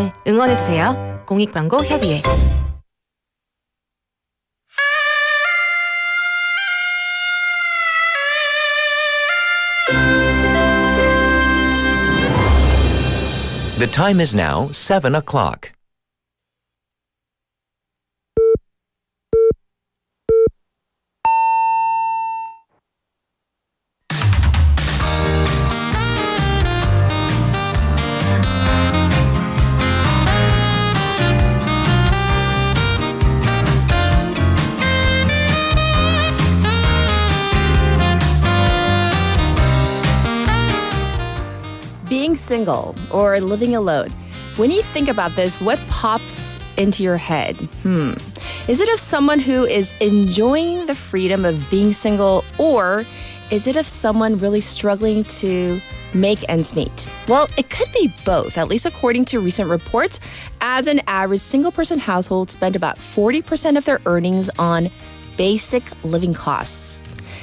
방송을 응원해주세요. 공익광고협의회. The time is now 7 o'clock. Being single or living alone, when you think about this, what pops into your head? Is it of someone who is enjoying the freedom of being single, or is it of someone really struggling to make ends meet? Well, it could be both, at least according to recent reports, as an average single-person household spent about 40% of their earnings on basic living costs.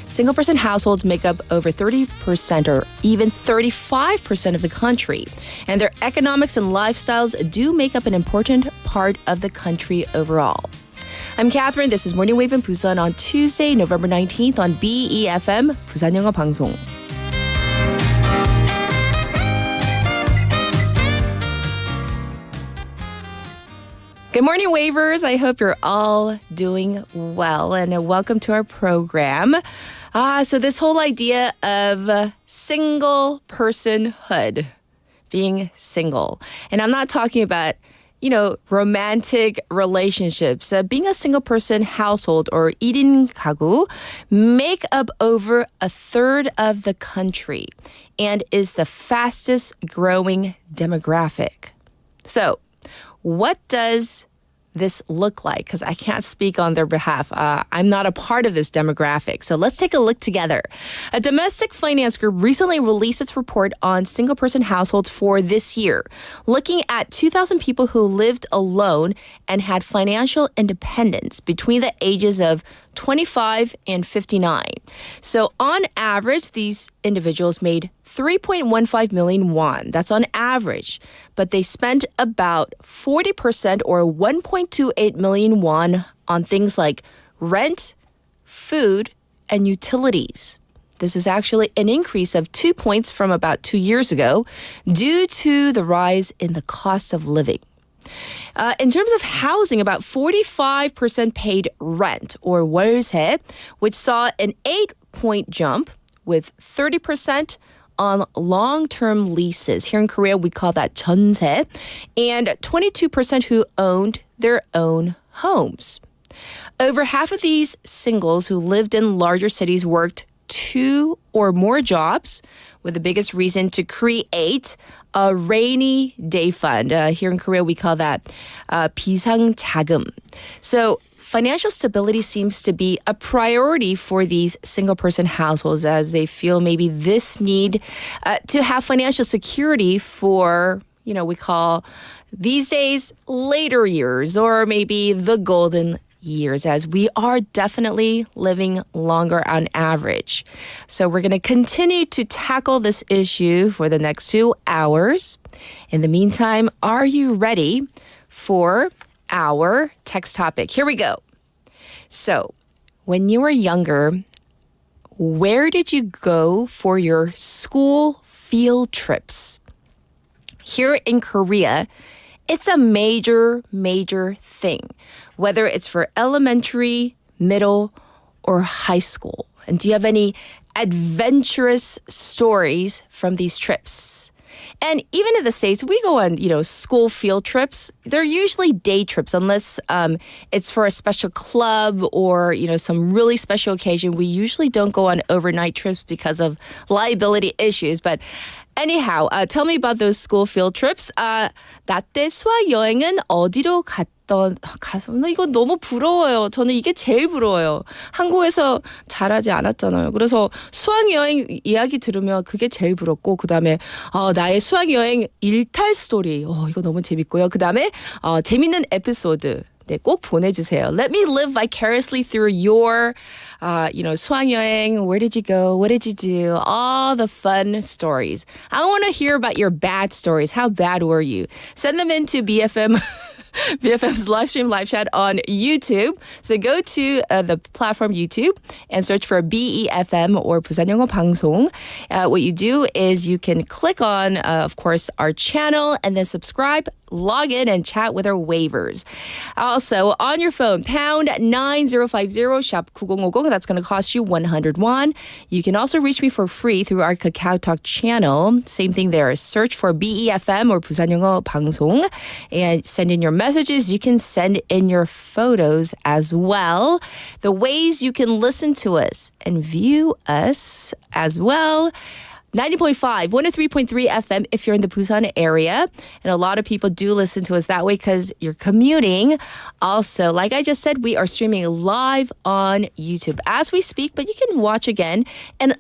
Single-person households make up over 30% or even 35% of the country, and their economics and lifestyles do make up an important part of the country overall. I'm Catherine. This is Morning Wave in Busan on Tuesday, November 19th on BEFM, 부산영어방송. Good morning, Wavers. I hope you're all doing well, and welcome to our program. So this whole idea of single personhood, being single. And I'm not talking about, romantic relationships. Being a single person household or 1인 가구 make up over a third of the country and is the fastest growing demographic. So, what does this look like? Because I can't speak on their behalf. I'm not a part of this demographic. So let's take a look together. A domestic finance group recently released its report on single-person households for this year, looking at 2,000 people who lived alone and had financial independence between the ages of 25 and 59. So on average, these individuals made 3.15 million won. That's on average. But they spent about 40% or 1.28 million won on things like rent, food, and utilities. This is actually an increase of 2 points from about 2 years ago due to the rise in the cost of living. In terms of housing, about 45% paid rent or 월세, which saw an 8-point jump with 30% on long-term leases. Here in Korea, we call that 전세, and 22% who owned their own homes. Over half of these singles who lived in larger cities worked 2 or more jobs, with the biggest reason to create a rainy day fund. Here in Korea, we call that 비상자금. So financial stability seems to be a priority for these single-person households as they feel maybe this need to have financial security for, we call these days later years or maybe the golden years, as we are definitely living longer on average. So we're going to continue to tackle this issue for the next 2 hours. In the meantime, are you ready for our text topic? Here we go. So, when you were younger, where did you go for your school field trips? Here in Korea, it's a major thing, whether it's for elementary, middle, or high school. And do you have any adventurous stories from these trips? And even in the States, we go on, school field trips. They're usually day trips unless it's for a special club or, some really special occasion. We usually don't go on overnight trips because of liability issues. But anyhow, tell me about those school field trips. 나 때 수학여행은 어디로 가서 이거 너무 부러워요. 저는 이게 제일 부러워요. 한국에서 잘하지 않았잖아요. 그래서 수학여행 이야기 들으면 그게 제일 부럽고 그다음에 나의 수학여행 일탈 스토리. 이거 너무 재밌고요. 그다음에 재밌는 에피소드. 네, 꼭 보내주세요. Let me live vicariously through your, 수학여행. Where did you go? What did you do? All the fun stories. I want to hear about your bad stories. How bad were you? Send them into BFM's live stream live chat on YouTube. So go to the platform YouTube and search for BEFM or 부산영어방송. What you do is you can click on, of course, our channel and then subscribe, log in and chat with our waivers. Also, on your phone, pound 9050, shop 9050. That's going to cost you 100 won. You can also reach me for free through our Kakao Talk channel. Same thing there. Search for BEFM or 부산영어방송 and send in your messages. You can send in your photos as well. The ways you can listen to us and view us as well. 90.5, 103.3 FM if you're in the Busan area. And a lot of people do listen to us that way because you're commuting. Also, like I just said, we are streaming live on YouTube as we speak, but you can watch again. And,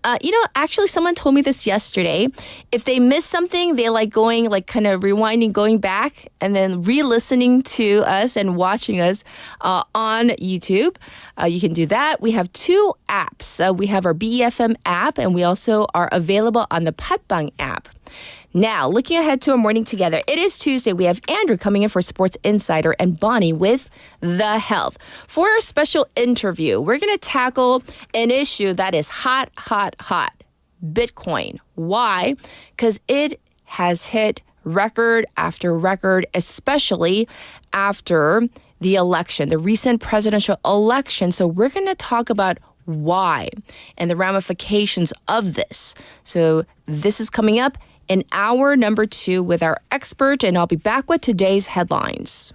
actually someone told me this yesterday. If they miss something, they like going, like kind of rewinding, going back and then re-listening to us and watching us on YouTube. You can do that. We have two apps. We have our BEFM app and we also are available on the Patbang app. Now, looking ahead to a morning together, it is Tuesday. We have Andrew coming in for Sports Insider and Bonnie with The Health. For our special interview, we're going to tackle an issue that is hot, hot, hot. Bitcoin. Why? Because it has hit record after record, especially after the election, the recent presidential election. So we're going to talk about why and the ramifications of this. So this is coming up in hour number 2 with our expert, and I'll be back with today's headlines.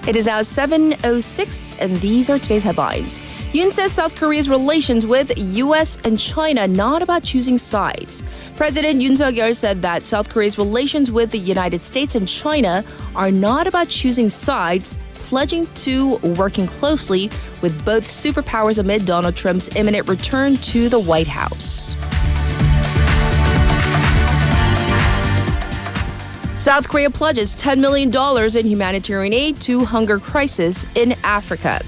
It is now 7:06, and these are today's headlines. Yoon says South Korea's relations with U.S. and China not about choosing sides. President Yoon Suk-yeol said that South Korea's relations with the United States and China are not about choosing sides, pledging to working closely with both superpowers amid Donald Trump's imminent return to the White House. South Korea pledges $10 million in humanitarian aid to hunger crisis in Africa.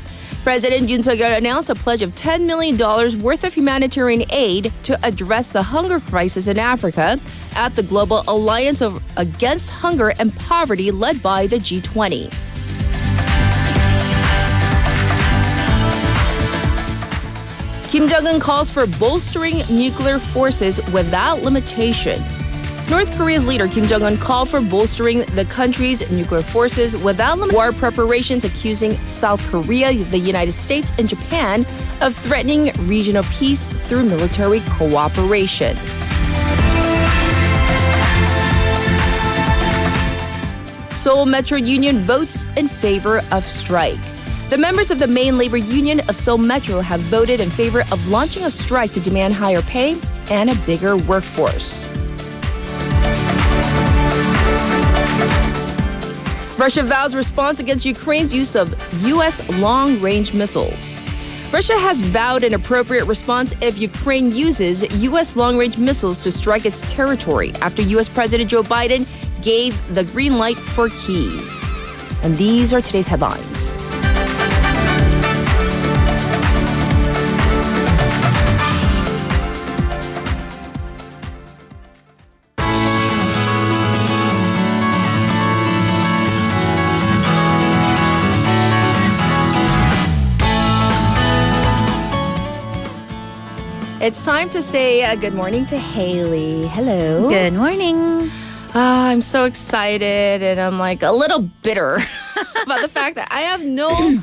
President Yoon Suk-yeol announced a pledge of $10 million worth of humanitarian aid to address the hunger crisis in Africa at the Global Alliance Against Hunger and Poverty led by the G20. Kim Jong-un calls for bolstering nuclear forces without limitation. North Korea's leader Kim Jong-un called for bolstering the country's nuclear forces without war preparations, accusing South Korea, the United States, and Japan of threatening regional peace through military cooperation. Seoul Metro Union votes in favor of strike. The members of the main labor union of Seoul Metro have voted in favor of launching a strike to demand higher pay and a bigger workforce. Russia vows response against Ukraine's use of U.S. long-range missiles. Russia has vowed an appropriate response if Ukraine uses U.S. long-range missiles to strike its territory after U.S. President Joe Biden gave the green light for Kyiv. And these are today's headlines. It's time to say good morning to Haley. Hello. Good morning. I'm so excited and I'm like a little bitter about the fact that I have no,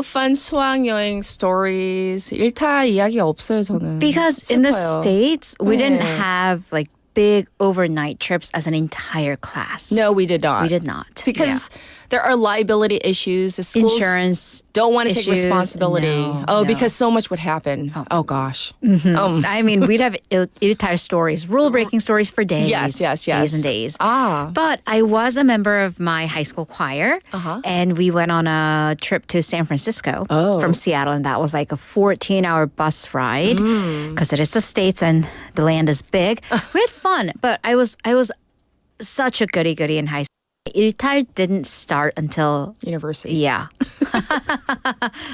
fun 수학여행 stories. 일타 이야기 없어요, 저는. Because in the 슬퍼요. States, we didn't 네. have big overnight trips as an entire class. No, we did not. We did not. Because there are liability issues. The schools Insurance don't want to take issues, responsibility. no. Because so much would happen. Oh gosh. I mean, we'd have irritare stories, rule-breaking stories for days. Yes. Days and days. Ah. But I was a member of my high school choir, and we went on a trip to San Francisco from Seattle, and that was like a 14-hour bus ride because it is the States and the land is big. We had fun, but I was such a goody-goody in high school. 일탈 didn't start until University. Yeah.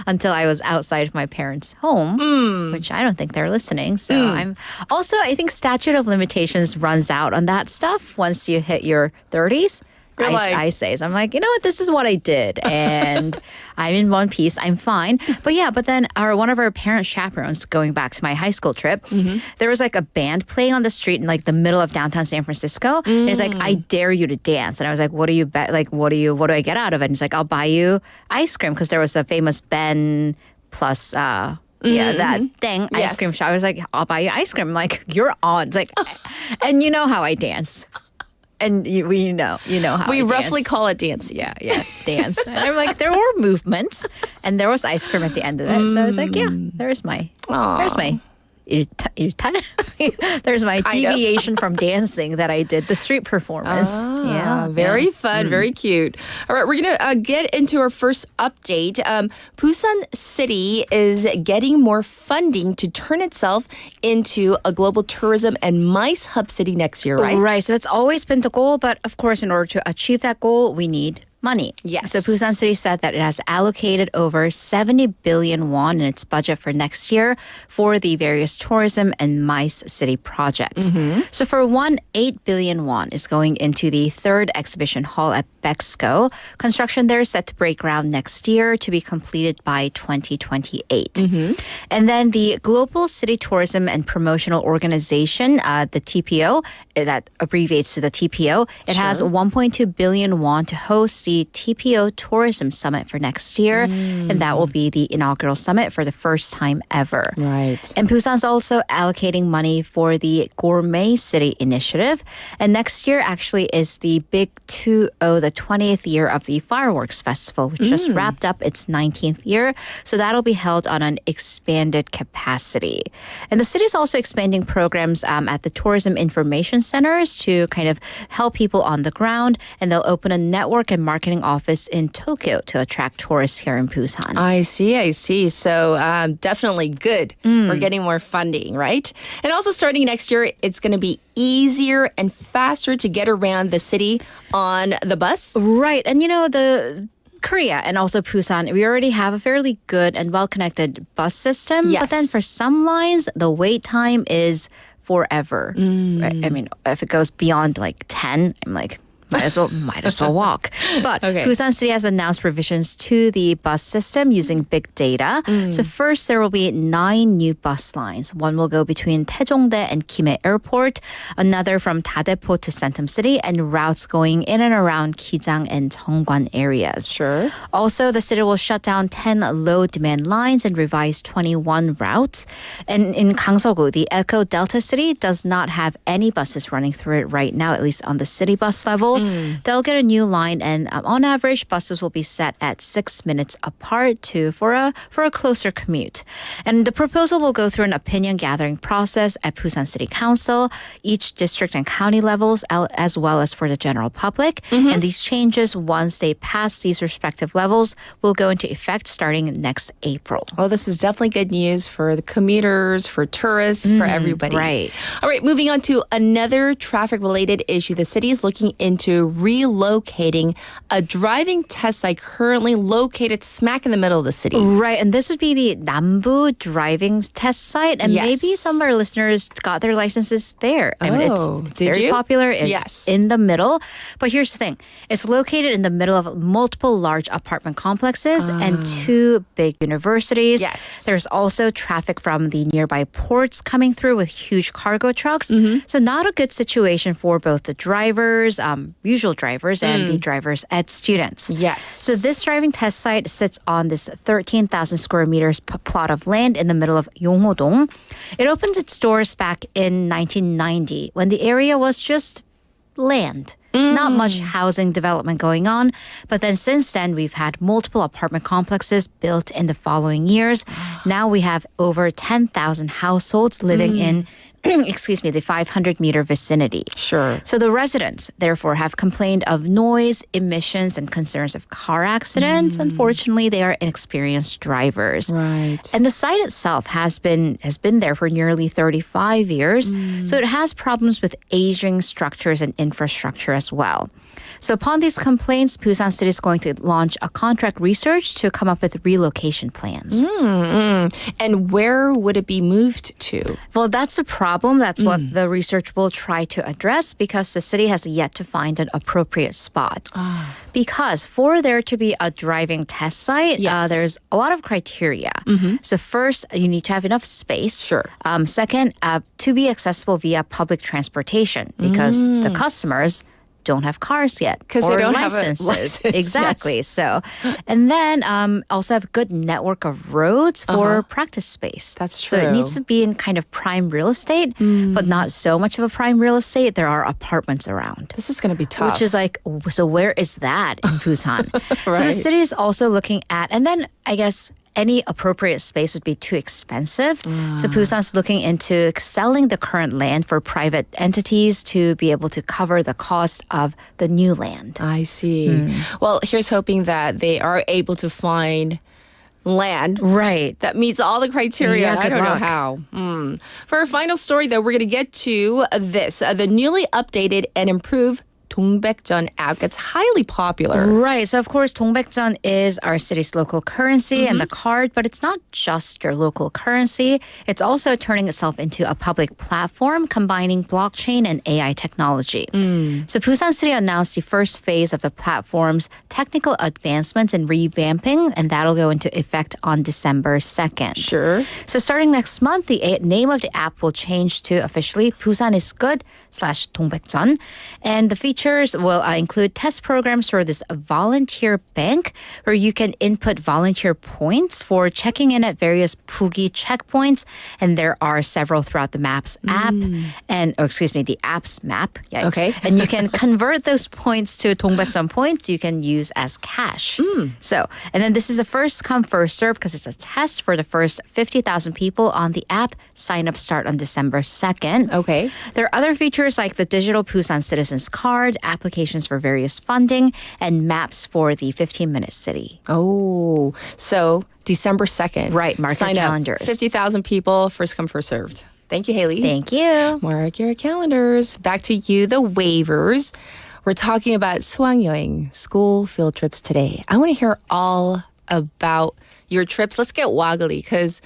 Until I was outside of my parents' home, which I don't think they're listening. So I think statute of limitations runs out on that stuff once you hit your 30s. I say. So I'm like, you know what? This is what I did. And I'm in one piece. I'm fine. But then one of our parent chaperones, going back to my high school trip, there was like a band playing on the street in like the middle of downtown San Francisco. And he's like, I dare you to dance. And I was like, what do you bet? Like, what do I get out of it? And he's like, I'll buy you ice cream. Because there was a famous Ben plus that thing, ice cream shop. I was like, I'll buy you ice cream. I'm like, you're on. It's like, and you know how I dance. And you know how We I roughly dance. call it dancing. Yeah, dance. And I'm like, there were movements, and there was ice cream at the end of it. So I was like, yeah, there's my 일탈. There's my deviation from dancing that I did, the street performance. Very fun, very cute. All right, we're going to get into our first update. Busan City is getting more funding to turn itself into a global tourism and MICE hub city next year, right? Right, so that's always been the goal, but of course, in order to achieve that goal, we need money. Yes. So Busan City said that it has allocated over 70 billion won in its budget for next year for the various tourism and MICE city projects. So for 8 billion won is going into the third exhibition hall at Bexco. Construction there is set to break ground next year to be completed by 2028. And then the Global City Tourism and Promotional Organization, the TPO, that abbreviates to the TPO, it has 1.2 billion won to host the TPO Tourism Summit for next year. And that will be the inaugural summit for the first time ever. Right. And Busan's also allocating money for the Gourmet City Initiative. And next year actually is the Big TUE, the 20th year of the Fireworks Festival, which just wrapped up its 19th year. So that'll be held on an expanded capacity. And the city is also expanding programs at the tourism information centers to kind of help people on the ground. And they'll open a network and marketing office in Tokyo to attract tourists here in Busan. I see. So definitely good. We're getting more funding, right? And also starting next year, it's going to be easier and faster to get around the city on the bus. Right. And the Korea and also Busan, we already have a fairly good and well-connected bus system. Yes. But then for some lines, the wait time is forever. Right? I mean, if it goes beyond like 10, I'm like, might as well walk. But Busan City has announced revisions to the bus system using big data. So first, there will be 9 new bus lines. One will go between Taejongdae and Kimhae Airport, another from Daepo to Centum City, and routes going in and around Kijang and Jeongwan areas. Sure. Also, the city will shut down 10 low-demand lines and revise 21 routes. And in Gangseogu, the Echo Delta City does not have any buses running through it right now, at least on the city bus level. They'll get a new line, and on average, buses will be set at 6 minutes apart for a closer commute. And the proposal will go through an opinion gathering process at Busan City Council, each district and county levels, as well as for the general public. And these changes, once they pass these respective levels, will go into effect starting next April. Well, this is definitely good news for the commuters, for tourists, for everybody. Right. All right, moving on to another traffic-related issue. The city is looking into relocating a driving test site currently located smack in the middle of the city. Right, and this would be the Nambu driving test site, and maybe some of our listeners got their licenses there. I mean, it's very popular. It's in the middle. But here's the thing. It's located in the middle of multiple large apartment complexes and 2 big universities. Yes. There's also traffic from the nearby ports coming through with huge cargo trucks. So not a good situation for both the drivers, usual drivers, and the drivers ed students. Yes. So this driving test site sits on this 13,000 square meters plot of land in the middle of Yongho-dong. It opened its doors back in 1990 when the area was just land. Not much housing development going on. But then since then, we've had multiple apartment complexes built in the following years. Now we have over 10,000 households living in the 500-meter vicinity. Sure. So the residents, therefore, have complained of noise, emissions, and concerns of car accidents. Unfortunately, they are inexperienced drivers. Right. And the site itself has been there for nearly 35 years. So it has problems with aging structures and infrastructure as well. So upon these complaints, Busan City is going to launch a contract research to come up with relocation plans. And where would it be moved to? Well, that's a problem. That's what the research will try to address because the city has yet to find an appropriate spot. Because for there to be a driving test site, Yes. there's a lot of criteria. So first, you need to have enough space. Sure. Second, to be accessible via public transportation because the customers don't have cars yet. 'Cause they or don't have a licenses. license, Exactly. yes. So, and then also have a good network of roads for practice space. That's So it needs true. to be in kind of prime real estate, but not so much of a prime real estate. There are apartments around. This is going to be tough. Which is like, so where is that in Busan? So the Right. city is also looking at, and then I guess any appropriate space would be too expensive. So Busan's looking into selling the current land for private entities to be able to cover the cost of the new land. I see. Well, here's hoping that they are able to find land Right. that meets all the criteria. Yeah, I good don't luck. know how. For our final story, though, we're going to get to this. The newly updated and improved 동백전 app gets highly popular. Right. So, of course, 동백전 is our city's local currency and the card, but it's not just your local currency. It's also turning itself into a public platform combining blockchain and AI technology. So, Busan City announced the first phase of the platform's technical advancements and revamping, and that'll go into effect on December 2nd. Sure. So, starting next month, the name of the app will change to officially 부산이즈굿 /동백전. And the features will include test programs for this volunteer bank where you can input volunteer points for checking in at various Pugi checkpoints. And there are several throughout the map's app the app's map. Yikes. Okay. And you can convert those points to 동백전 points you can use as cash. So, and then this is a first come, first serve because it's a test for the first 50,000 people on the app. Sign up start on December 2nd. Okay. There are other features like the digital Busan Citizens Card, applications for various funding, and maps for the 15-minute city. Oh, so December 2nd. Right, mark your Sign up. calendars. 50,000 people, first come, first served. Thank you, Haley. Thank you. Mark your calendars. Back to you, the waivers. We're talking about 수학여행, school field trips today. I want to hear all about your trips. Let's get woggly because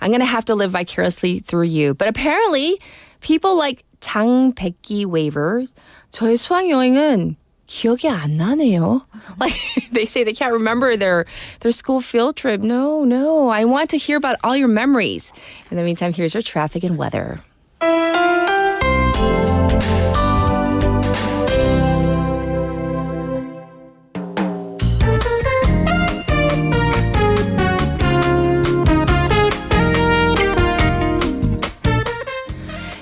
I'm going to have to live vicariously through you. But apparently, people like 장백기 waiver, 저의 수학여행은 기억이 안 나네요. Like they say they can't remember their school field trip. No. I want to hear about all your memories. In the meantime, here's your traffic and weather.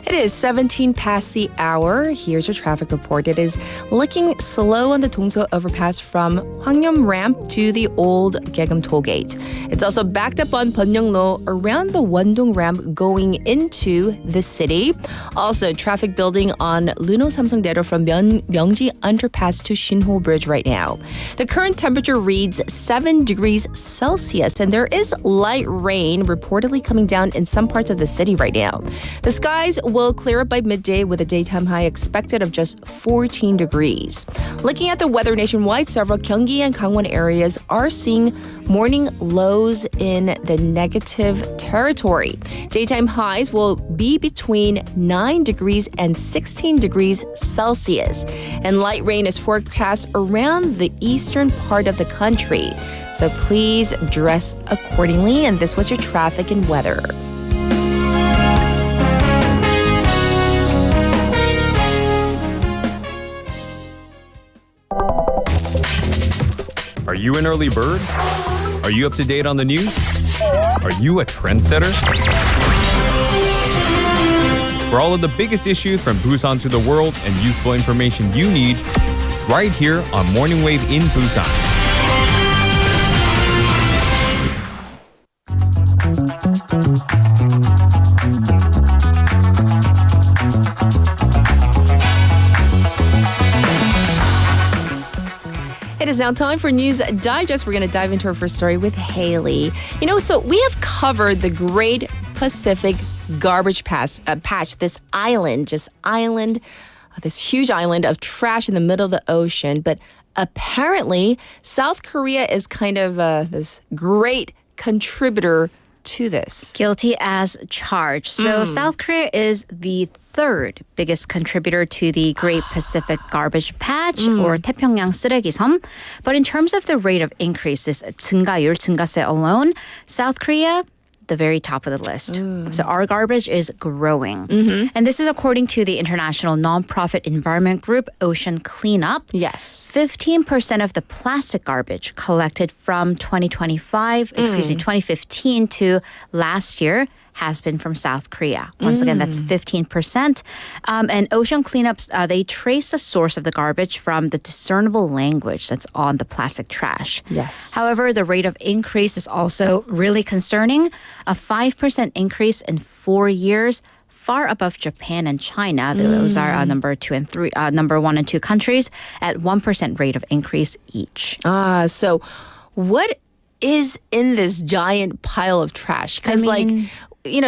It is 17 past the hour. Here's your traffic report. It is looking slow on the Dongso overpass from Hwangnyeom ramp to the old Gaegeum tollgate. It's also backed up on Byeonglo around the Wondong ramp going into the city. Also, traffic building on Luno Samsung-daedo from Myeongji underpass to Shinho Bridge right now. The current temperature reads 7 degrees Celsius, and there is light rain reportedly coming down in some parts of the city right now. The skies will clear up by midday with a daytime high expected of just 14 degrees. Looking at the weather nationwide, several Gyeonggi and Gangwon areas are seeing morning lows in the negative territory. Daytime highs will be between 9 degrees and 16 degrees Celsius. And light rain is forecast around the eastern part of the country. So please dress accordingly. And this was your traffic and weather. Are you an early bird? Are you up to date on the news? Are you a trendsetter? for all of the biggest issues from Busan to the world and useful information you need right here on Morning Wave in Busan. It is now time for News Digest. We're going to dive into our first story with Haley. So we have covered the Great Pacific Garbage Patch, this huge island of trash in the middle of the ocean. But apparently, South Korea is kind of this great contributor to this. Guilty as charged. So South Korea is the third biggest contributor to the Great Pacific Garbage Patch or 태평양 쓰레기섬. But in terms of the rate of increase, this 증가세 alone, South Korea, the very top of the list. So our garbage is growing. And this is according to the international nonprofit environment group Ocean Cleanup. Yes. 15% of the plastic garbage collected from 2015 to last year has been from South Korea. Once again, that's 15%. And Ocean Cleanups, they trace the source of the garbage from the discernible language that's on the plastic trash. Yes. However, the rate of increase is also really concerning. A 5% increase in 4 years, far above Japan and China. Those are number 1 and 2 countries at 1% rate of increase each. So what is in this giant pile of trash? Because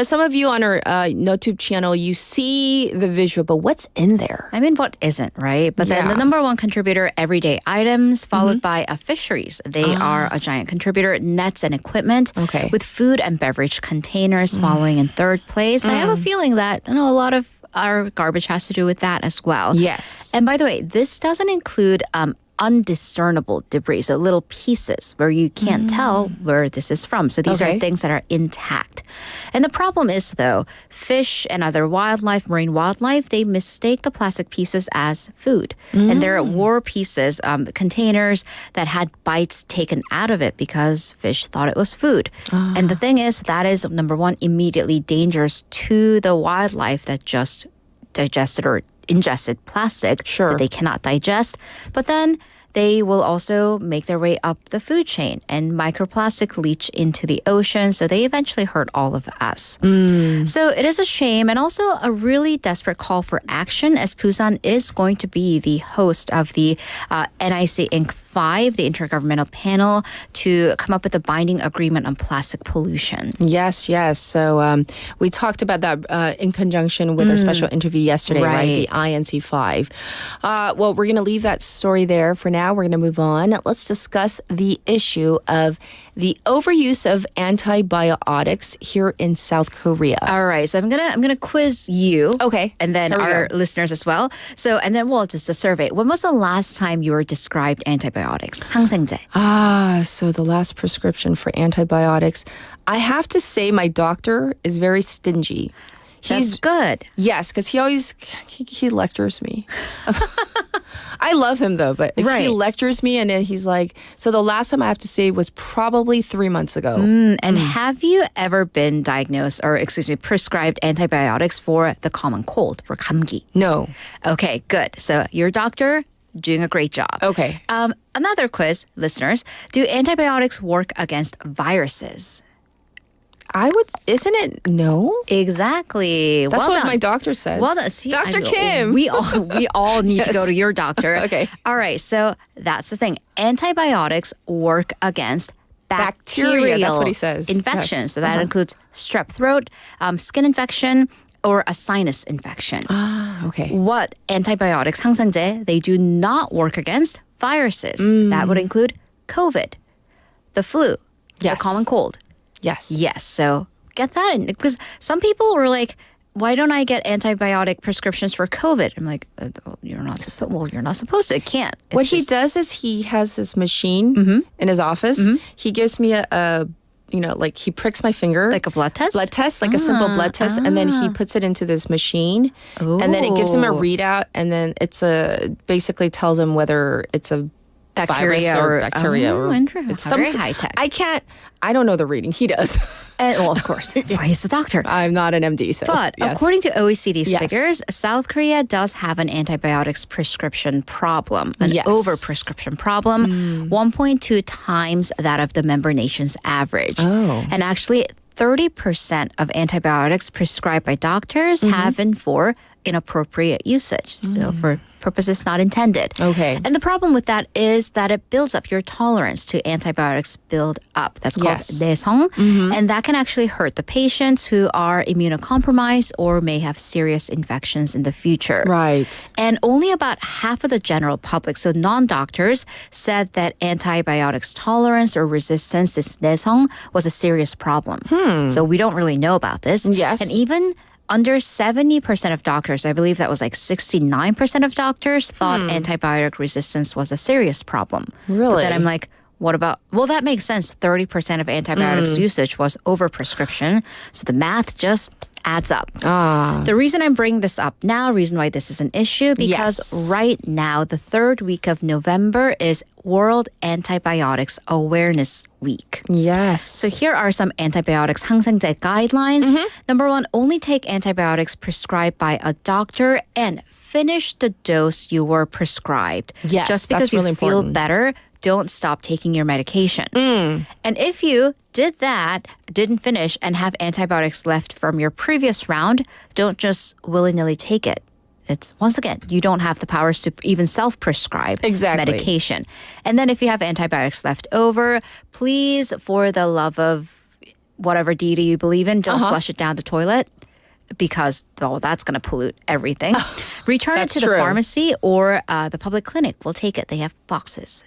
some of you on our YouTube channel, you see the visual, but what's in there? I mean, what isn't, right? But then the number one contributor, everyday items, followed by fisheries. They are a giant contributor, nets and equipment, with food and beverage containers following in third place. I have a feeling that a lot of our garbage has to do with that as well. Yes. And by the way, this doesn't include undiscernible debris, so little pieces where you can't tell where this is from. So these are things that are intact. And the problem is, though, fish and other wildlife, marine wildlife, they mistake the plastic pieces as food. And there were pieces, containers that had bites taken out of it because fish thought it was food. And the thing is, that is, number one, immediately dangerous to the wildlife that just digested or ingested plastic that they cannot digest. But then they will also make their way up the food chain and microplastic leach into the ocean. So they eventually hurt all of us. So it is a shame and also a really desperate call for action as Busan is going to be the host of the NIC Inc. 5, the Intergovernmental Panel, to come up with a binding agreement on plastic pollution. Yes. So we talked about that in conjunction with our special interview yesterday, right? The INC 5. Well, we're going to leave that story there for now. We're going to move on. Let's discuss the issue of the overuse of antibiotics here in South Korea. All right, so I'm gonna quiz you. Okay, and then our listeners as well. So and then it's a survey. When was the last time you were prescribed antibiotics? 항생제. So the last prescription for antibiotics. I have to say, my doctor is very stingy. That's good. Yes, because he always he lectures me. I love him though, but he lectures me and then he's like, so the last time I have to say was probably 3 months ago. And have you ever been diagnosed prescribed antibiotics for the common cold, for 감기? No. Okay, good. So your doctor doing a great job. Okay. Another quiz, listeners. Do antibiotics work against viruses? Isn't it no? Exactly. That's well what done. my doctor says. Well done. See, Dr. Kim. We all need to go to your doctor. Okay. All right. So that's the thing. Antibiotics work against bacterial That's what he says. infections. Yes. So that includes strep throat, skin infection, or a sinus infection. Okay. What antibiotics, 항생제, they do not work against viruses. That would include COVID, the flu, the common cold. Yes. Yes. So get that in. Because some people were like, why don't I get antibiotic prescriptions for COVID? I'm like, you're not supposed to. It can't. What he does is he has this machine in his office. He gives me he pricks my finger. Like a blood test? Blood test, like a simple blood test. And then he puts it into this machine. And then it gives him a readout. And then basically tells him whether it's a bacteria virus or or bacteria. or it's very high tech. I don't know the reading. He does. Well, of course, that's why he's the doctor. I'm not an MD, so. But yes. according to OECD's Yes. figures, South Korea does have an antibiotics prescription problem, an Yes. overprescription problem, 1.2 times that of the member nation's average. Oh. And actually, 30% of antibiotics prescribed by doctors have been for inappropriate usage, so for purposes not intended. Okay. And the problem with that is that it builds up your tolerance to antibiotics build up. That's called Yes. 내성. And that can actually hurt the patients who are immunocompromised or may have serious infections in the future. Right. And only about half of the general public, so non-doctors, said that antibiotics tolerance or resistance to 내성 was a serious problem. So we don't really know about this. Yes. And even under 70% of doctors, I believe that was like 69% of doctors, thought antibiotic resistance was a serious problem. Really? But then I'm like, what about, well, that makes sense. 30% of antibiotics usage was overprescription. So the math just adds up. The reason I'm bringing this up now, reason why this is an issue, because Yes. right now, the third week of November is World Antibiotics Awareness Week. Yes. So here are some antibiotics 항생제 guidelines. Number one, only take antibiotics prescribed by a doctor and finish the dose you were prescribed. Yes, Just because that's really you feel important. better, don't stop taking your medication. And if you did that, didn't finish, and have antibiotics left from your previous round, don't just willy-nilly take it. It's, once again, you don't have the powers to even self-prescribe Exactly. medication. And then if you have antibiotics left over, please, for the love of whatever deity you believe in, don't flush it down the toilet because, well, that's going to pollute everything. Return it That's to the true. pharmacy or the public clinic. We'll take it. They have boxes.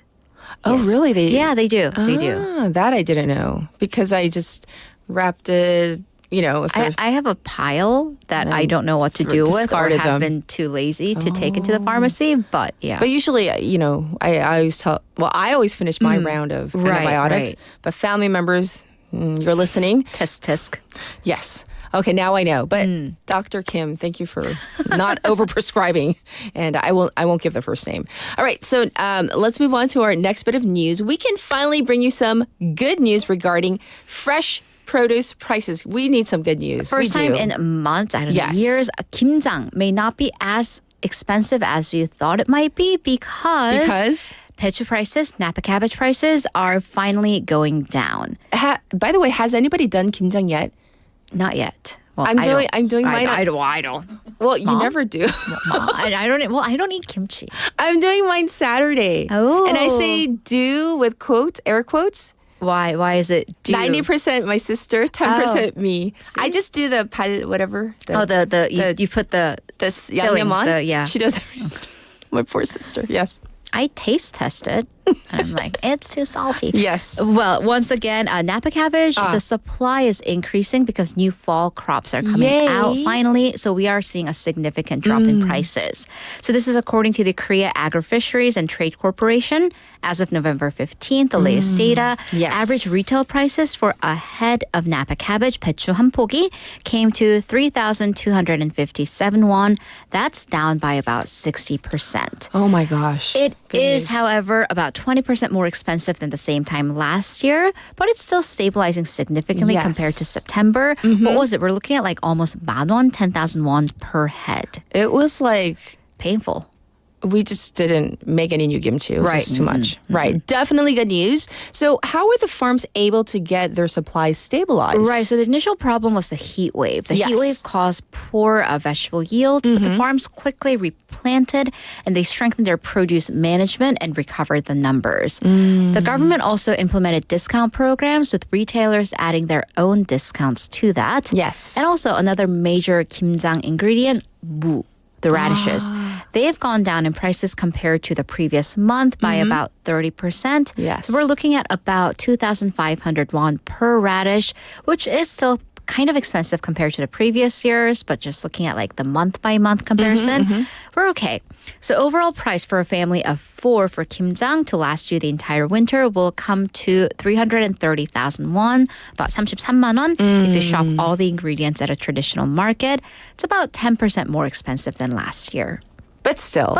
Oh, Yes. really? Yeah, they do. They do. Ah, that I didn't know because I just wrapped it, if there's I have a pile that I don't know what to do with or discarded have them. been too lazy to take into the pharmacy, but yeah. But usually, I I always finish my round of Right, antibiotics. right. But family members, you're listening. Tisk. Yes. Okay, now I know. But Dr. Kim, thank you for not overprescribing, and I won't give the first name. All right, so let's move on to our next bit of news. We can finally bring you some good news regarding fresh produce prices. We need some good news. First We time do. in months, I don't know, Yes. years, kimjang may not be as expensive as you thought it might be because 배추 prices, Napa cabbage prices are finally going down. By the way, has anybody done kimjang yet? Not yet. Well, I'm I don't- doing mine. I don't. Well, you never do. I don't. Well, I don't eat kimchi. I'm doing mine Saturday. Oh. And I say do with quotes, air quotes. Why is it? 90% my sister, 10% me. I just do the whatever. You put the this fillings, 양념 on. yeah. She does. My poor sister. Yes. I taste test it. And I'm like, it's too salty. Yes. Well, once again, Napa cabbage, the supply is increasing because new fall crops are coming Yay. out finally. So we are seeing a significant drop in prices. So this is according to the Korea Agri-Fisheries and Trade Corporation. As of November 15th, the latest data, Yes. average retail prices for a head of Napa cabbage, 배추 한 포기, came to 3,257 won. That's down by about 60%. Oh my gosh. It Good is, news. however, about 20% more expensive than the same time last year, but it's still stabilizing significantly Yes. compared to September. What was it? We're looking at like almost 10,000 won, 10,000 won per head. It was like Painful. we just didn't make any new kimchi. It was Right. just too much. Right. Definitely good news. So how were the farms able to get their supplies stabilized? Right, so the initial problem was the heat wave. The Yes. heat wave caused poor vegetable yield, but the farms quickly replanted and they strengthened their produce management and recovered the numbers. The government also implemented discount programs with retailers adding their own discounts to that. Yes. And also another major kimjang ingredient, 무. The radishes. They have gone down in prices compared to the previous month by about 30%. Yes. So we're looking at about 2,500 won per radish, which is still kind of expensive compared to the previous years, but just looking at like the month by month comparison, we're okay. So overall price for a family of 4 for kimjang to last you the entire winter will come to 330,000 won, about 33만 won. If you shop all the ingredients at a traditional market, it's about 10% more expensive than last year. But still.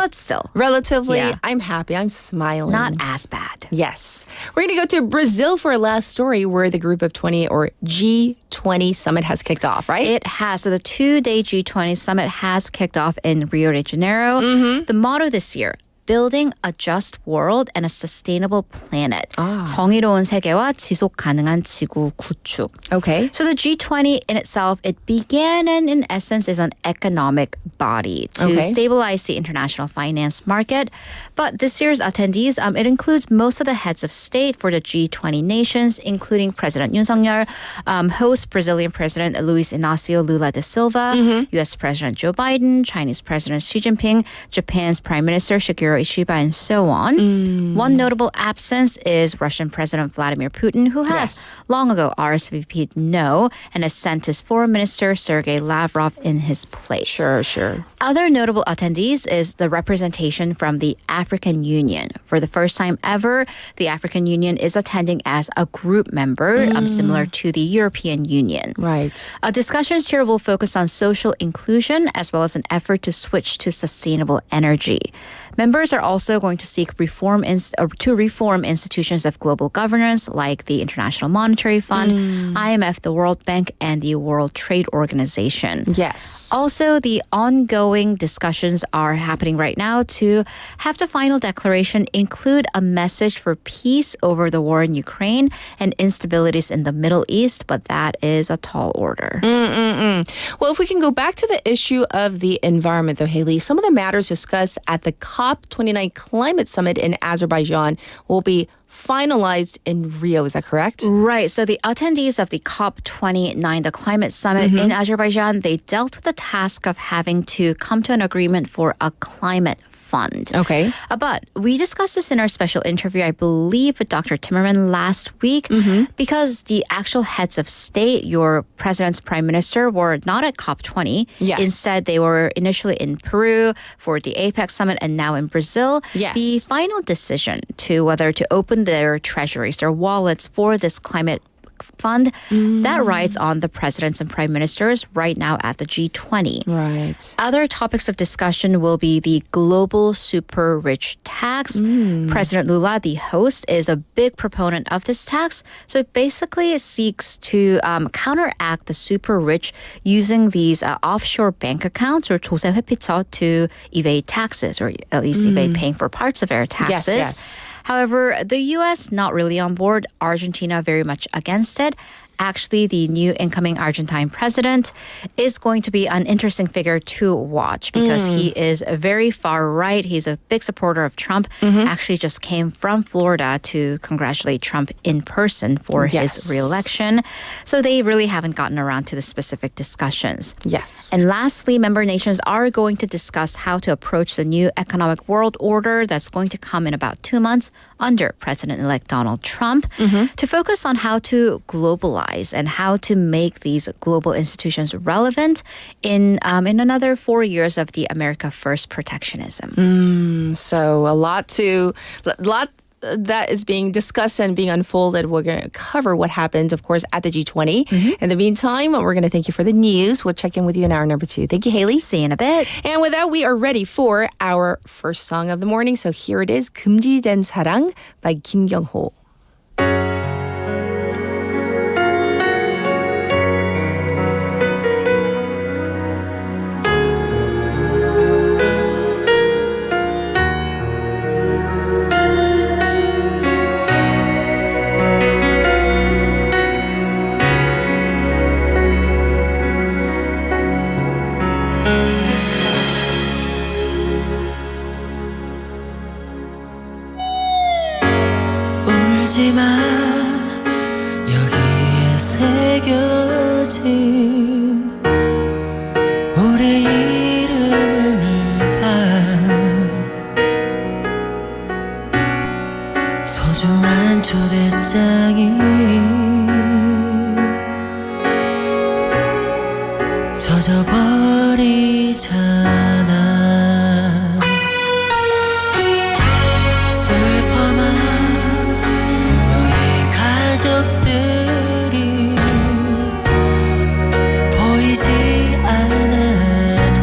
Relatively, Yeah. I'm happy. I'm smiling. Not as bad. Yes. We're going to go to Brazil for our last story where the Group of 20 or G20 summit has kicked off, right? It has. So the 2-day G20 summit has kicked off in Rio de Janeiro. The motto this year, Building a Just World and a Sustainable Planet. 정의로운 세계와 지속 가능한 지구 구축. Okay. So the G20 in itself, it began and in essence is an economic body to stabilize the international finance market. But this year's attendees, it includes most of the heads of state for the G20 nations, including President Yoon Suk-yeol, host Brazilian President Luiz Inácio Lula da Silva, U.S. President Joe Biden, Chinese President Xi Jinping, Japan's Prime Minister Shigeru Ishiba, and so on. One notable absence is Russian President Vladimir Putin, who has long ago RSVP'd no and has sent his foreign minister Sergei Lavrov in his place. Sure. Other notable attendees is the representation from the African Union. For the first time ever, the African Union is attending as a group member, similar to the European Union. Right. Discussions here will focus on social inclusion as well as an effort to switch to sustainable energy. Members are also going to seek reform institutions of global governance like the International Monetary Fund, IMF, the World Bank, and the World Trade Organization. Yes. Also, the ongoing discussions are happening right now to have the final declaration include a message for peace over the war in Ukraine and instabilities in the Middle East, but that is a tall order. Well, if we can go back to the issue of the environment, though, Haley, some of the matters discussed at the COP29 Climate Summit in Azerbaijan will be finalized in Rio. Is that correct? Right. So the attendees of the COP29, the climate summit in Azerbaijan, they dealt with the task of having to come to an agreement for a climate fund. Okay. But we discussed this in our special interview, I believe, with Dr. Timmerman last week, because the actual heads of state, your president's prime minister, were not at COP20. Yes. Instead, they were initially in Peru for the APEC summit and now in Brazil. Yes. The final decision to whether to open their treasuries, their wallets for this climate fund, that rides on the presidents and prime ministers right now at the G20. Right. Other topics of discussion will be the global super rich tax. President Lula, the host, is a big proponent of this tax. So it basically seeks to counteract the super rich using these offshore bank accounts or 조세 회피처 to evade taxes, or at least evade paying for parts of their taxes. Yes. However, the U.S. not really on board. Argentina very much against it. Actually, the new incoming Argentine president is going to be an interesting figure to watch because he is very far right. He's a big supporter of Trump. Actually just came from Florida to congratulate Trump in person for his reelection. So they really haven't gotten around to the specific discussions. Yes. And lastly, member nations are going to discuss how to approach the new economic world order that's going to come in about 2 months under President-elect Donald Trump to focus on how to globalize and how to make these global institutions relevant in another 4 years of the America First protectionism. So a lot that is being discussed and being unfolded. We're going to cover what happens, of course, at the G20. In the meantime, we're going to thank you for the news. We'll check in with you in hour number 2. Thank you, Haley. See you in a bit. And with that, we are ready for our first song of the morning. So here it is, 금지된 사랑 by 김경호. 울지마 여기에 새겨진 우리 이름을 봐 소중한 초대장이 젖어버리잖아 슬퍼만 너의 가족들이 보이지 않아도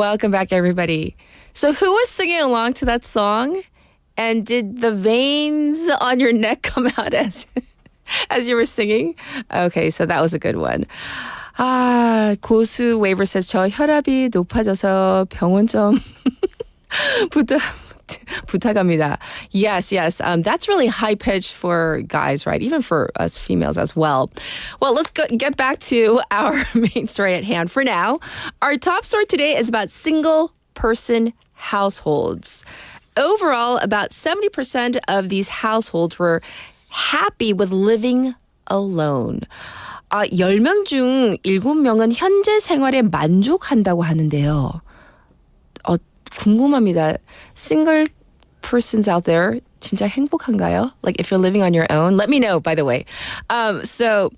Welcome back, everybody. So who was singing along to that song? And did the veins on your neck come out as you were singing? Okay, so that was a good one. 고수 Waver says 저 혈압이 높아져서 병원 좀 부탁합니다. Yes. That's really high pitched for guys, right? Even for us females as well. Well, let's get back to our main story at hand. For now, our top story today is about single-person households. Overall, about 70% of these households were happy with living alone. 10명 중 7명은 현재 생활에 만족한다고 하는데요. 궁금합니다. Single persons out there 진짜 행복한가요? Like if you're living on your own, let me know, by the way. So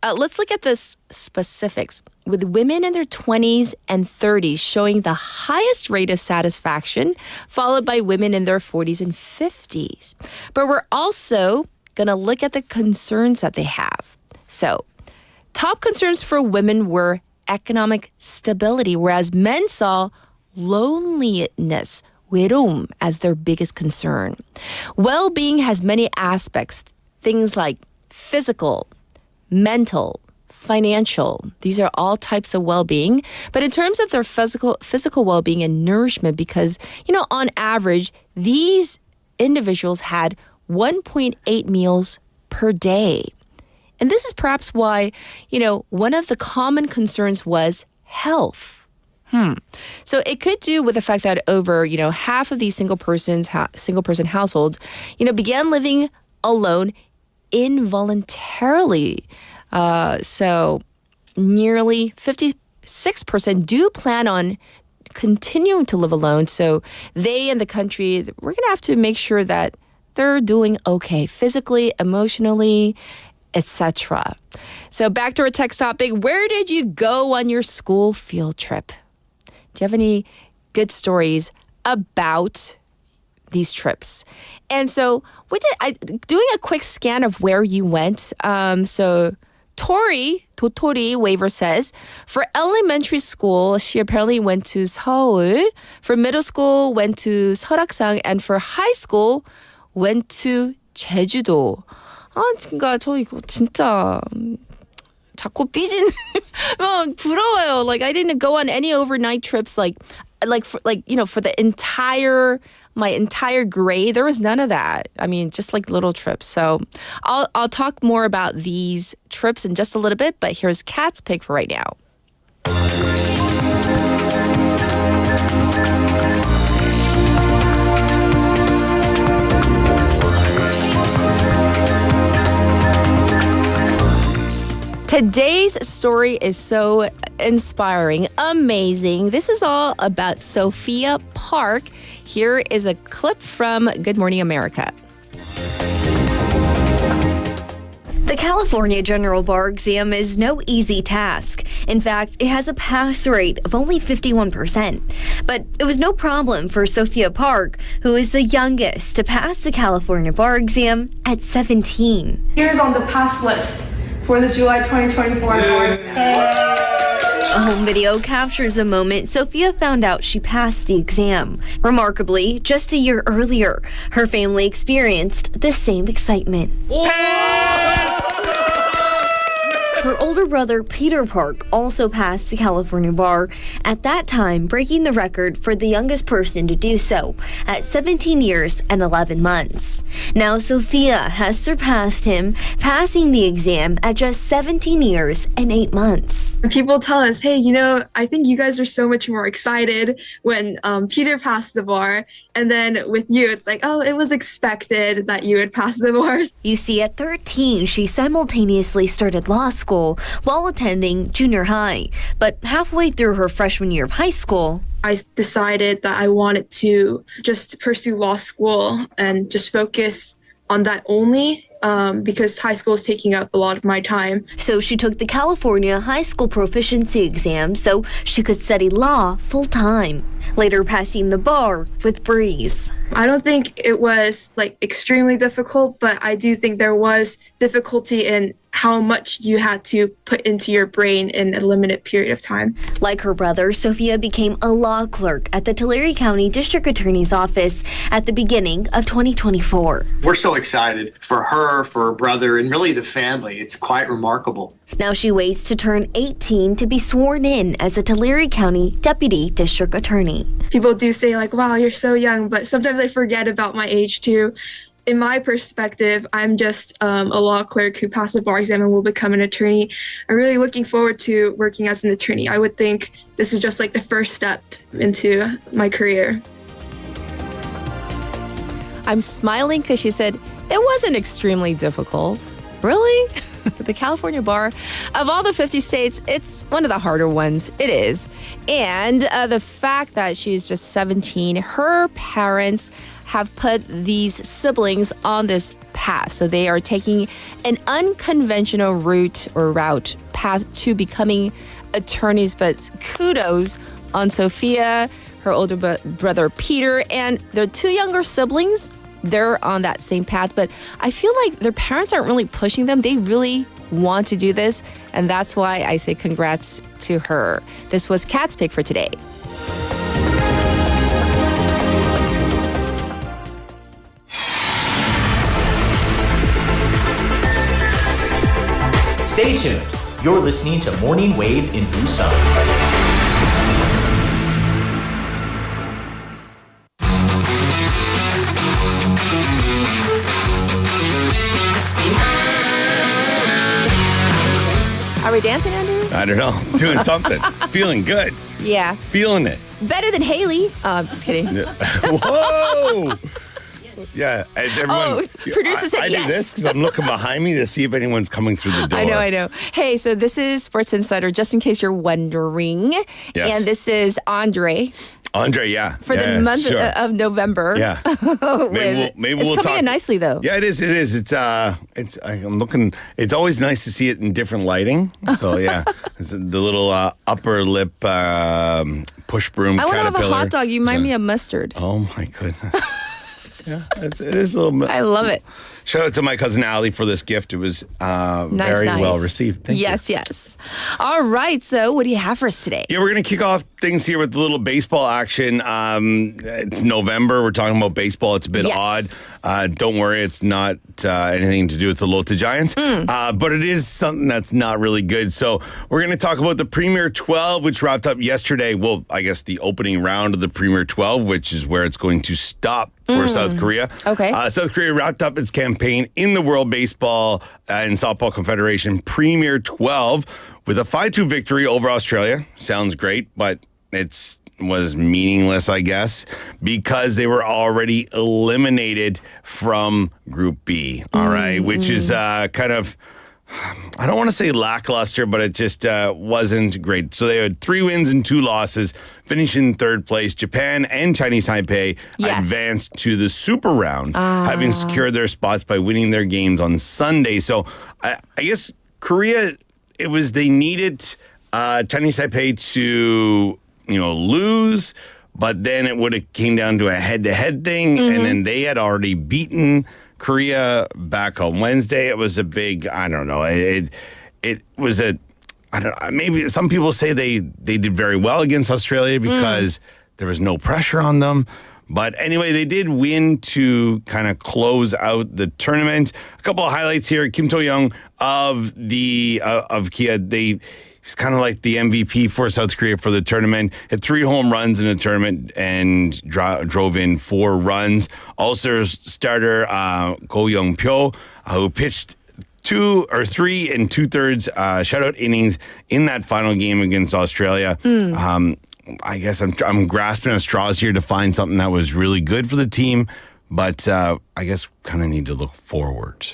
let's look at the specifics. With women in their 20s and 30s showing the highest rate of satisfaction, followed by women in their 40s and 50s. But we're also going to look at the concerns that they have. So top concerns for women were economic stability, whereas men saw loneliness, 외로움, as their biggest concern. Well-being has many aspects, things like physical, mental, financial. These are all types of well-being. But in terms of their physical well-being and nourishment, because, on average, these individuals had 1.8 meals per day. And this is perhaps why, one of the common concerns was health. So it could do with the fact that over, half of these single-person households, began living alone involuntarily. So nearly 56% do plan on continuing to live alone. So they and the country, we're going to have to make sure that they're doing okay physically, emotionally, etc. So back to our text topic. Where did you go on your school field trip? Do you have any good stories about these trips? And so doing a quick scan of where you went. So Dotori Waver says, for elementary school, she apparently went to Seoul. For middle school, went to 설악산. And for high school, went to 제주도. 그러니까 저 이거 진짜 자꾸 삐진 부러워요. Like I didn't go on any overnight trips for my entire grade. There was none of that. I mean, just like little trips. So I'll talk more about these trips in just a little bit, but here's Kat's pick for right now. Today's story is so inspiring, amazing. This is all about Sophia Park. Here is a clip from Good Morning America. The California General Bar exam is no easy task. In fact, it has a pass rate of only 51%. But it was no problem for Sophia Park, who is the youngest to pass the California Bar exam at 17. Here's on the pass list for the July 2024 bar exam. A home video captures the moment Sophia found out she passed the exam. Remarkably, just a year earlier, her family experienced the same excitement. Her older brother, Peter Park, also passed the California Bar, at that time breaking the record for the youngest person to do so at 17 years and 11 months. Now Sophia has surpassed him, passing the exam at just 17 years and 8 months. People tell us, hey, I think you guys are so much more excited when Peter passed the bar. And then with you, it's like, oh, it was expected that you would pass the bars. You see, at 13, she simultaneously started law school while attending junior high. But halfway through her freshman year of high school, I decided that I wanted to just pursue law school and just focus on that only. Because high school is taking up a lot of my time. So she took the California High School Proficiency Exam so she could study law full-time, later passing the bar with breeze. I don't think it was extremely difficult, but I do think there was difficulty in how much you had to put into your brain in a limited period of time. Like her brother, Sophia became a law clerk at the Tulare County District Attorney's Office at the beginning of 2024. We're so excited for her, for her brother, and really the family. It's quite remarkable. Now she waits to turn 18 to be sworn in as a Tulare County Deputy District Attorney. People do say like, wow, you're so young, but sometimes I forget about my age too. In my perspective, I'm just a law clerk who passed the bar exam and will become an attorney. I'm really looking forward to working as an attorney. I would think this is just like the first step into my career. I'm smiling because she said it wasn't extremely difficult. Really? The California bar, of all the 50 states, it's one of the harder ones. It is. And the fact that she's just 17, her parents have put these siblings on this path. So they are taking an unconventional route path to becoming attorneys. But kudos on Sophia, her older brother Peter, and their two younger siblings. They're on that same path. But I feel like their parents aren't really pushing them. They really want to do this. And that's why I say congrats to her. This was Kat's Pick for today. Stay tuned. You're listening to Morning Wave in Busan. Are we dancing, Andrew? I don't know. Doing something. Feeling good. Yeah. Feeling it. Better than Haley. Just kidding. Whoa! Yeah, as everyone. Producer said I yes. do this because I'm looking behind me to see if anyone's coming through the door. I know. Hey, so this is Sports Insider, just in case you're wondering. Yes. And this is Andre. Andre, yeah. For the month sure. of November. Yeah. Maybe it's we'll coming talk. in nicely, though. Yeah, it is. I'm looking. It's always nice to see it in different lighting. So yeah, it's the little upper lip push broom I want to have caterpillar. a hot dog. You remind me of mustard. Oh my goodness. Yeah, it is a little. I love it. Shout out to my cousin Allie for this gift. It was very well received. Thank you. Yes. All right. So, what do you have for us today? Yeah, we're going to kick off things here with a little baseball action. It's November. We're talking about baseball. It's a bit odd. Don't worry. It's not anything to do with the Lotte Giants. But it is something that's not really good. So we're going to talk about the Premier 12, which wrapped up yesterday. Well, I guess the opening round of the Premier 12, which is where it's going to stop for South Korea. Okay. South Korea wrapped up its campaign in the World Baseball and Softball Confederation Premier 12 with a 5-2 victory over Australia. Sounds great, but it was meaningless, I guess, because they were already eliminated from Group B, all right, which is kind of, I don't want to say lackluster, but it just wasn't great. So they had 3 wins and 2 losses, finishing in third place. Japan and Chinese Taipei advanced to the super round, having secured their spots by winning their games on Sunday. So I guess Korea, they needed Chinese Taipei to, lose, but then it would have came down to a head-to-head thing, and then they had already beaten Korea back on Wednesday. It was a big, I don't know. It was a, I don't know, maybe some people say they did very well against Australia because there was no pressure on them. But anyway, they did win to kind of close out the tournament. A couple of highlights here. Kim To-young of Kia, he's kind of like the MVP for South Korea for the tournament. Had 3 home runs in the tournament and drove in 4 runs. Also, starter Go Young-pyo, who pitched 2 or 3 2/3 shutout innings in that final game against Australia. I guess I'm grasping at straws here to find something that was really good for the team, but I guess kind of need to look forward.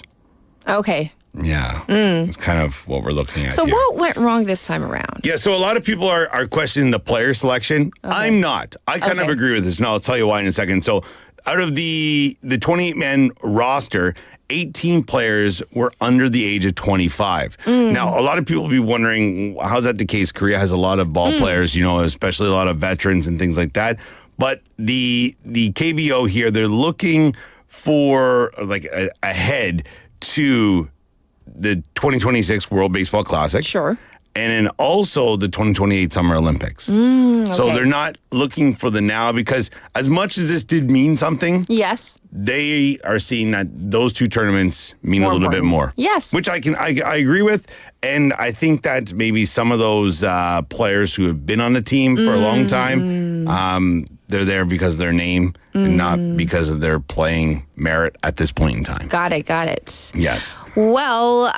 Okay. Yeah, it's kind of what we're looking at. So here. what went wrong this time around? Yeah, so a lot of people are questioning the player selection. Okay. I'm not. I kind of agree with this, and I'll tell you why in a second. So out of the 28-man roster, 18 players were under the age of 25. Now, a lot of people will be wondering, how's that the case? Korea has a lot of ball players, especially a lot of veterans and things like that. But the KBO here, they're looking for like a head to the 2026 World Baseball Classic. Sure. And then also the 2028 Summer Olympics. So they're not looking for the now because as much as this did mean something, Yes. they are seeing that those two tournaments mean More a little bit important. more. Yes. Which I agree with. And I think that maybe some of those players who have been on the team for a long time, they're there because of their name and not because of their playing merit at this point in time. Got it. Yes. Well,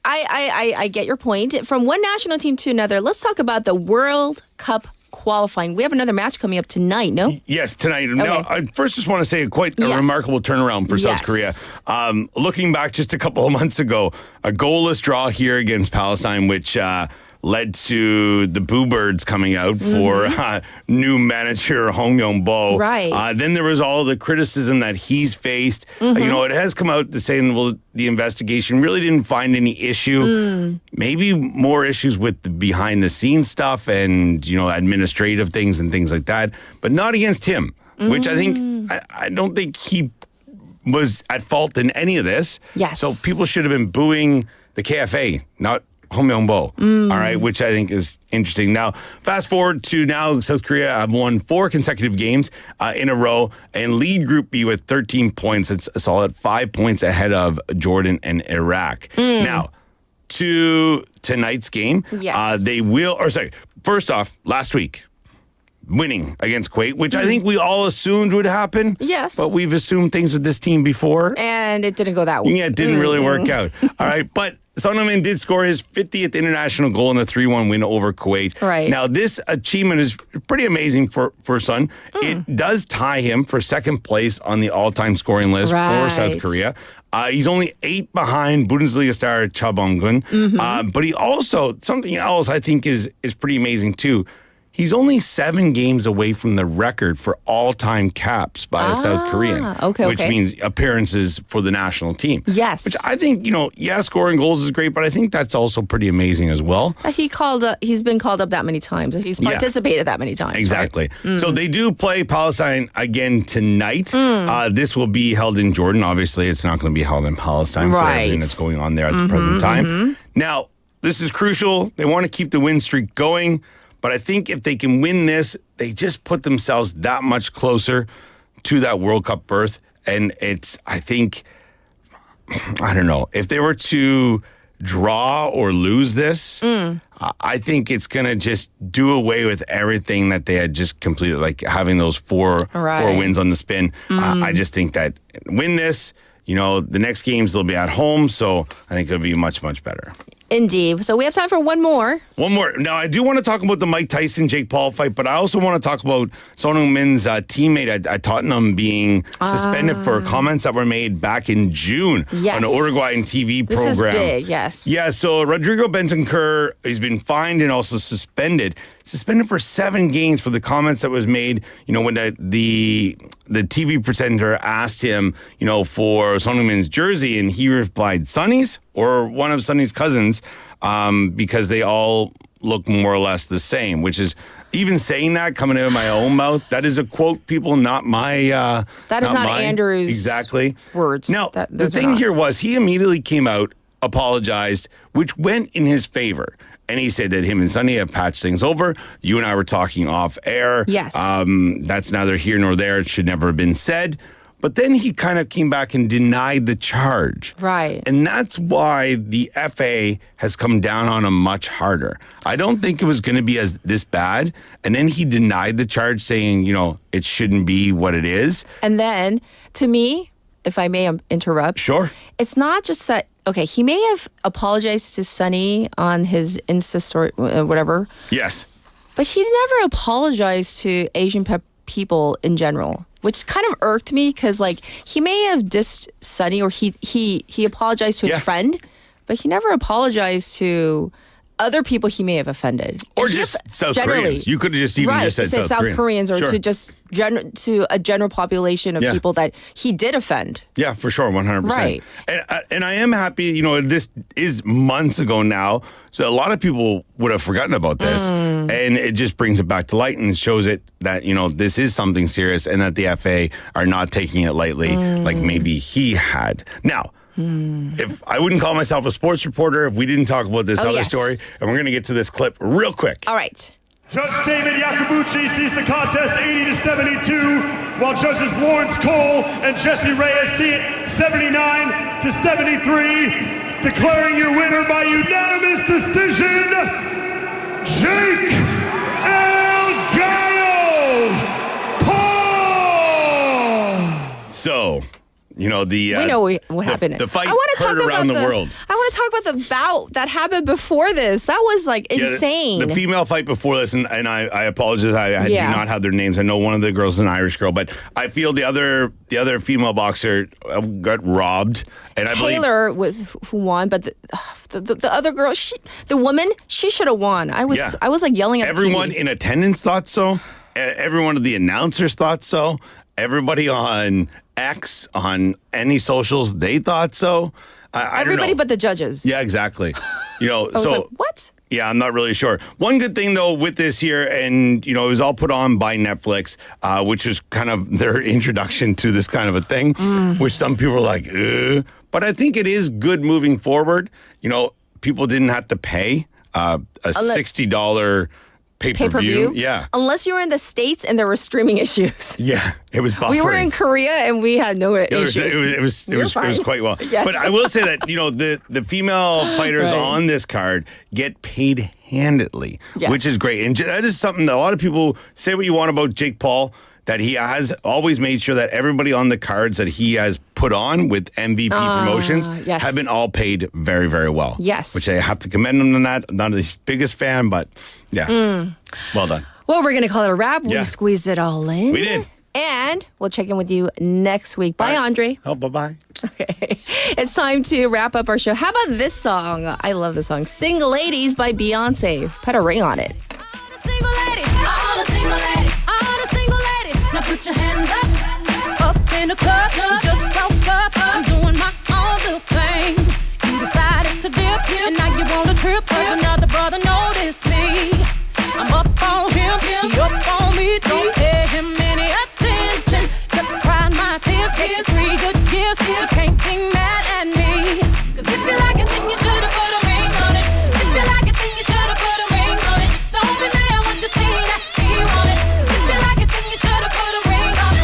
I get your point. From one national team to another, let's talk about the World Cup qualifying. We have another match coming up tonight, no? Yes, tonight. Now, I first just want to say quite a remarkable turnaround for South Korea. Looking back just a couple of months ago, a goalless draw here against Palestine, which led to the Boo Birds coming out for new manager Hong Yong-bo. Right. Then there was all the criticism that he's faced. It has come out to saying, well, the investigation really didn't find any issue. Maybe more issues with the behind the scenes stuff and, administrative things and things like that, but not against him, which I think, I don't think he was at fault in any of this. Yes. So people should have been booing the KFA, not Hong Yong-bo, all right, which I think is interesting. Now, fast forward to now, South Korea have won 4 consecutive games in a row and lead Group B with 13 points. It's a solid 5 points ahead of Jordan and Iraq. Now, to tonight's game, they will, first off, last week, winning against Kuwait, which I think we all assumed would happen. Yes. But we've assumed things with this team before. And it didn't go that way. Yeah, it didn't really work out. All right, but Son Heung-min did score his 50th international goal in a 3-1 win over Kuwait. Right. Now, this achievement is pretty amazing for Son. It does tie him for second place on the all-time scoring list for South Korea. He's only 8 behind Bundesliga star Cha Bong-gun. But he also, something else I think is pretty amazing too, he's only 7 games away from the record for all-time caps by a South Korean. Which means appearances for the national team. Yes. Which I think, scoring goals is great, but I think that's also pretty amazing as well. He's been called up that many times. He's participated that many times. Exactly. Right? So they do play Palestine again tonight. This will be held in Jordan. Obviously, it's not going to be held in Palestine for everything that's going on there at the present time. Now, this is crucial. They want to keep the win streak going. But I think if they can win this, they just put themselves that much closer to that World Cup berth. And I don't know, if they were to draw or lose this, I think it's going to just do away with everything that they had just completed, like having those four wins on the spin. I just think that win this, the next games they'll be at home. So I think it'll be much, much better. Indeed. So we have time for one more. One more. Now, I do want to talk about the Mike Tyson-Jake Paul fight, but I also want to talk about Son Heung-min's teammate at Tottenham being suspended for comments that were made back in June on an Uruguayan TV program. This is big, yes. Yeah, so Rodrigo Bentancur has been fined and also suspended for 7 games for the comments that was made, when the TV presenter asked him, for Son Heung-min's jersey, and he replied, Sonny's or one of Sonny's cousins, because they all look more or less the same, which is, even saying that coming out of my own mouth, that is a quote, people, not my... that is not Andrew's words. Now, the thing here was he immediately came out, apologized, which went in his favor. And he said that him and Sonny have patched things over. You and I were talking off air. Yes. That's neither here nor there. It should never have been said. But then he kind of came back and denied the charge. Right. And that's why the FA has come down on him much harder. I don't think it was going to be this bad. And then he denied the charge, saying, it shouldn't be what it is. And then, to me, if I may interrupt. Sure. It's not just that, he may have apologized to Sonny on his Insta story, whatever. Yes. But he never apologized to Asian people in general, which kind of irked me because, he may have dissed Sonny or he apologized to his friend, but he never apologized to other people he may have offended. Or just South Koreans. You could have just even just said South Koreans or sure. to just to a general population of people that he did offend. Yeah, for sure, 100%. Right. And I am happy, this is months ago now, so a lot of people would have forgotten about this, and it just brings it back to light and shows it that, this is something serious and that the FA are not taking it lightly like maybe he had. Now, If I wouldn't call myself a sports reporter if we didn't talk about this other yes. story, and we're going to get to this clip real quick. All right. Judge David Yakubuchi sees the contest 80-72, while judges Lawrence Cole and Jesse Reyes see it 79-73, declaring your winner by unanimous decision, Jake El Gallo Paul. So, you know, We know what happened. The fight I wanna talk heard about around the world. I want to talk about the bout that happened before this. That was like insane. The female fight before this, and I apologize, I do Yeah. not have their names. I know one of the girls is an Irish girl, but I feel the other female boxer got robbed. And Taylor was who won, but the other girl, the woman, she should have won. I was like yelling at everyone TV. in attendance thought so. Every one of the announcers thought so. Everybody on X, on any socials, they thought so. I don't Everybody know. but the judges. Yeah, exactly. You know, I was like, what? Yeah, I'm not really sure. One good thing, though, with this here, and, you know, it was all put on by Netflix, which was kind of their introduction to this kind of a thing, which some people are like, ugh. But I think it is good moving forward. You know, people didn't have to pay a $60 pay-per-view. Yeah. Unless you were in the States and there were streaming issues. Yeah, it was buffering. We were in Korea and we had no issues. It was quite well. Yes. But I will say that, you know, the female fighters Right. on this card get paid handedly, Yes. which is great. And that is something that a lot of people say what you want about Jake Paul, that he has always made sure that everybody on the cards that he has put on with MVP promotions yes. have been all paid very, very well. Yes. Which I have to commend him on that. I'm not his biggest fan, but yeah. Well done. Well, we're going to call it a wrap. Yeah. We squeezed it all in. We did. And we'll check in with you next week. Bye, Andre. Oh, bye-bye. Okay. It's time to wrap up our show. How about this song? I love this song. Single Ladies by Beyonce. Put a ring on it. Single ladies, all the single ladies, all the single ladies. Now put your hands up in the club. You just broke up. I'm doing my own little thing. You decided to dip, and now you want to trip. 'Cause another brother noticed me. I'm up on him, he up on me. Don't pay him any attention. Just crying my tears, getting 3 good years. You can't be mad at me. 'Cause if you like it, then you should've put a ring on it. If you like it, then you should've put a ring on it. Don't be mad when you see that he want it. If you like it, then you should've put a ring on it.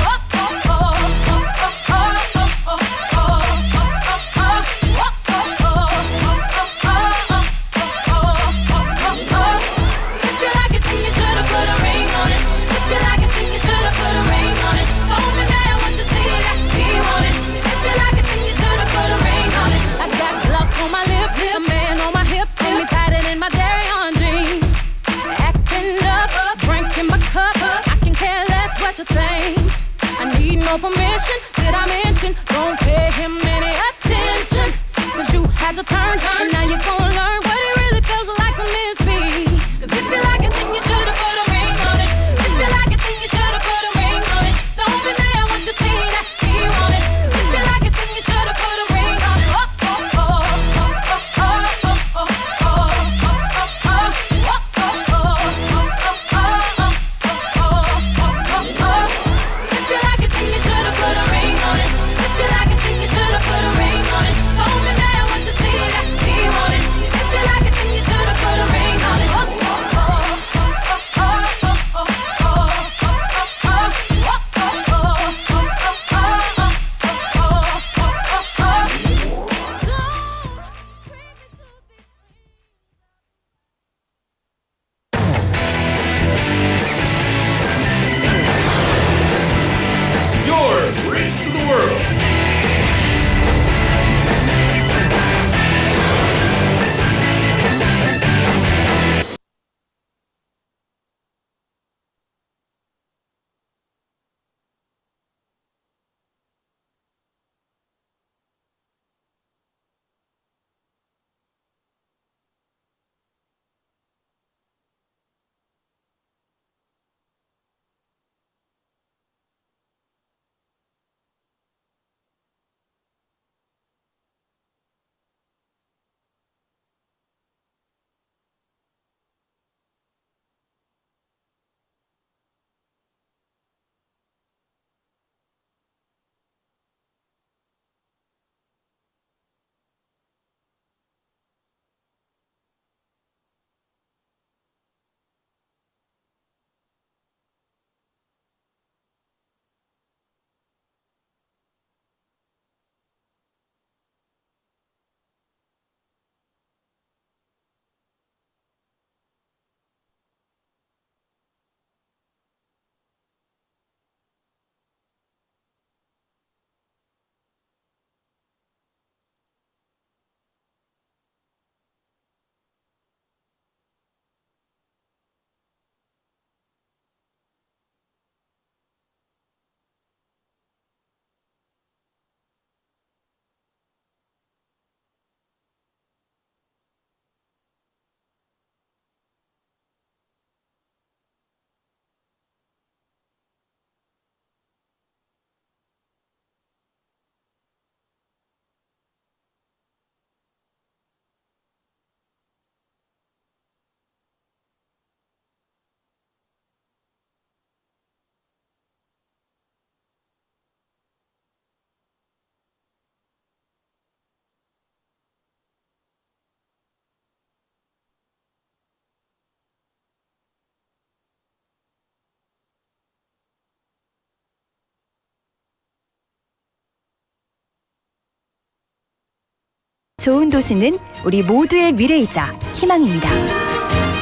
좋은 도시는 우리 모두의 미래이자 희망입니다.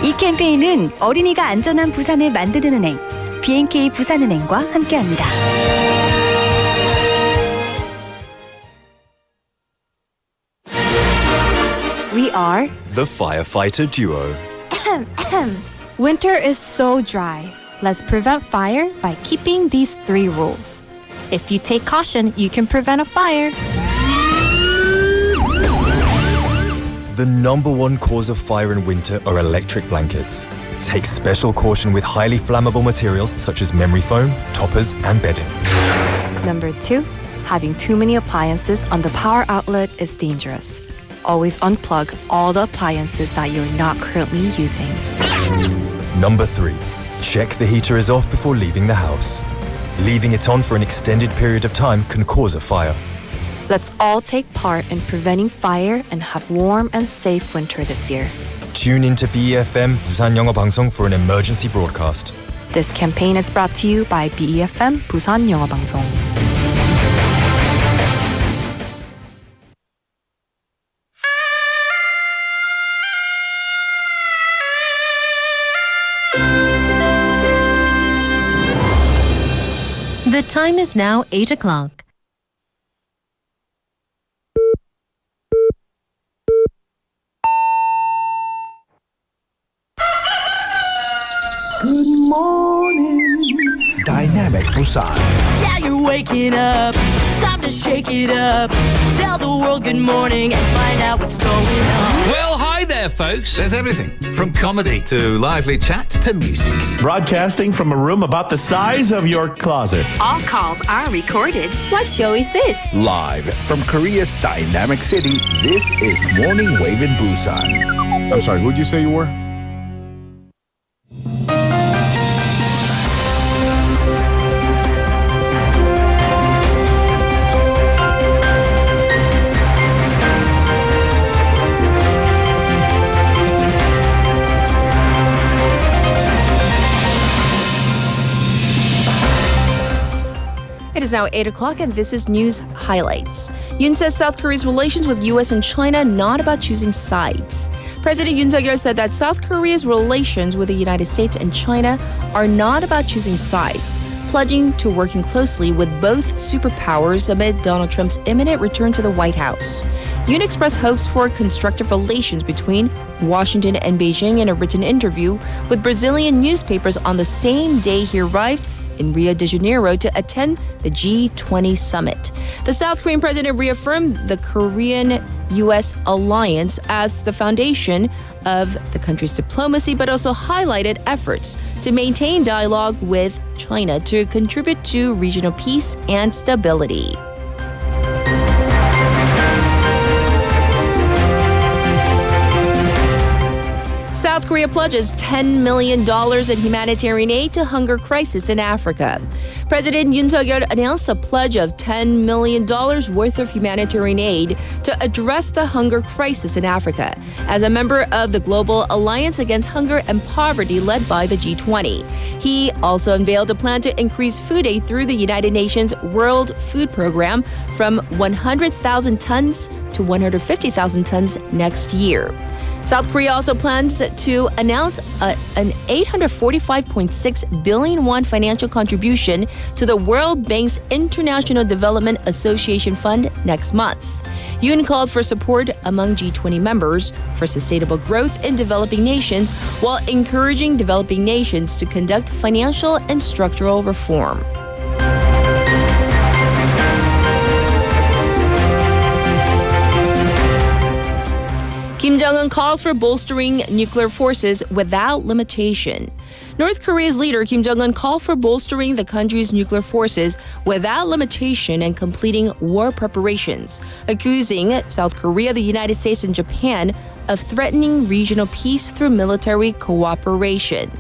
이 캠페인은 어린이가 안전한 부산을 만드는 은행, B&K 부산은행과 함께합니다. We are the firefighter duo. Winter is so dry. Let's prevent fire by keeping these 3 rules. If you take caution, you can prevent a fire. The number one cause of fire in winter are electric blankets. Take special caution with highly flammable materials such as memory foam, toppers, and bedding. Number 2, having too many appliances on the power outlet is dangerous. Always unplug all the appliances that you're not currently using. Number 3, check the heater is off before leaving the house. Leaving it on for an extended period of time can cause a fire. Let's all take part in preventing fire and have warm and safe winter this year. Tune into BEFM 부산영어방송 for an emergency broadcast. This campaign is brought to you by BEFM 부산영어방송. The time is now 8 o'clock. Good morning, Dynamic Busan. Yeah, you're waking up. Time to shake it up. Tell the world good morning and find out what's going on. Well, hi there, folks. There's everything from comedy to lively chat to music. Broadcasting from a room about the size of your closet. All calls are recorded. What show is this? Live from Korea's dynamic city, this is Morning Wave in Busan. I'm sorry, who'd you say you were? It is now 8 o'clock and this is news highlights. Yoon says South Korea's relations with U.S. and China not about choosing sides. President Yoon Suk-yeol said that South Korea's relations with the United States and China are not about choosing sides, pledging to working closely with both superpowers amid Donald Trump's imminent return to the White House. Yoon expressed hopes for constructive relations between Washington and Beijing in a written interview with Brazilian newspapers on the same day he arrived in Rio de Janeiro to attend the G20 summit. The South Korean president reaffirmed the Korean-U.S. alliance as the foundation of the country's diplomacy, but also highlighted efforts to maintain dialogue with China to contribute to regional peace and stability. South Korea pledges $10 million in humanitarian aid to hunger crisis in Africa. President Yoon Suk-yeol announced a pledge of $10 million worth of humanitarian aid to address the hunger crisis in Africa as a member of the Global Alliance Against Hunger and Poverty led by the G20. He also unveiled a plan to increase food aid through the United Nations World Food Program from 100,000 tons to 150,000 tons next year. South Korea also plans to announce an 845.6 billion won financial contribution to the World Bank's International Development Association Fund next month. Yoon called for support among G20 members for sustainable growth in developing nations while encouraging developing nations to conduct financial and structural reform. Kim Jong-un calls for bolstering nuclear forces without limitation. North Korea's leader Kim Jong-un called for bolstering the country's nuclear forces without limitation and completing war preparations, accusing South Korea, the United States, and Japan of threatening regional peace through military cooperation.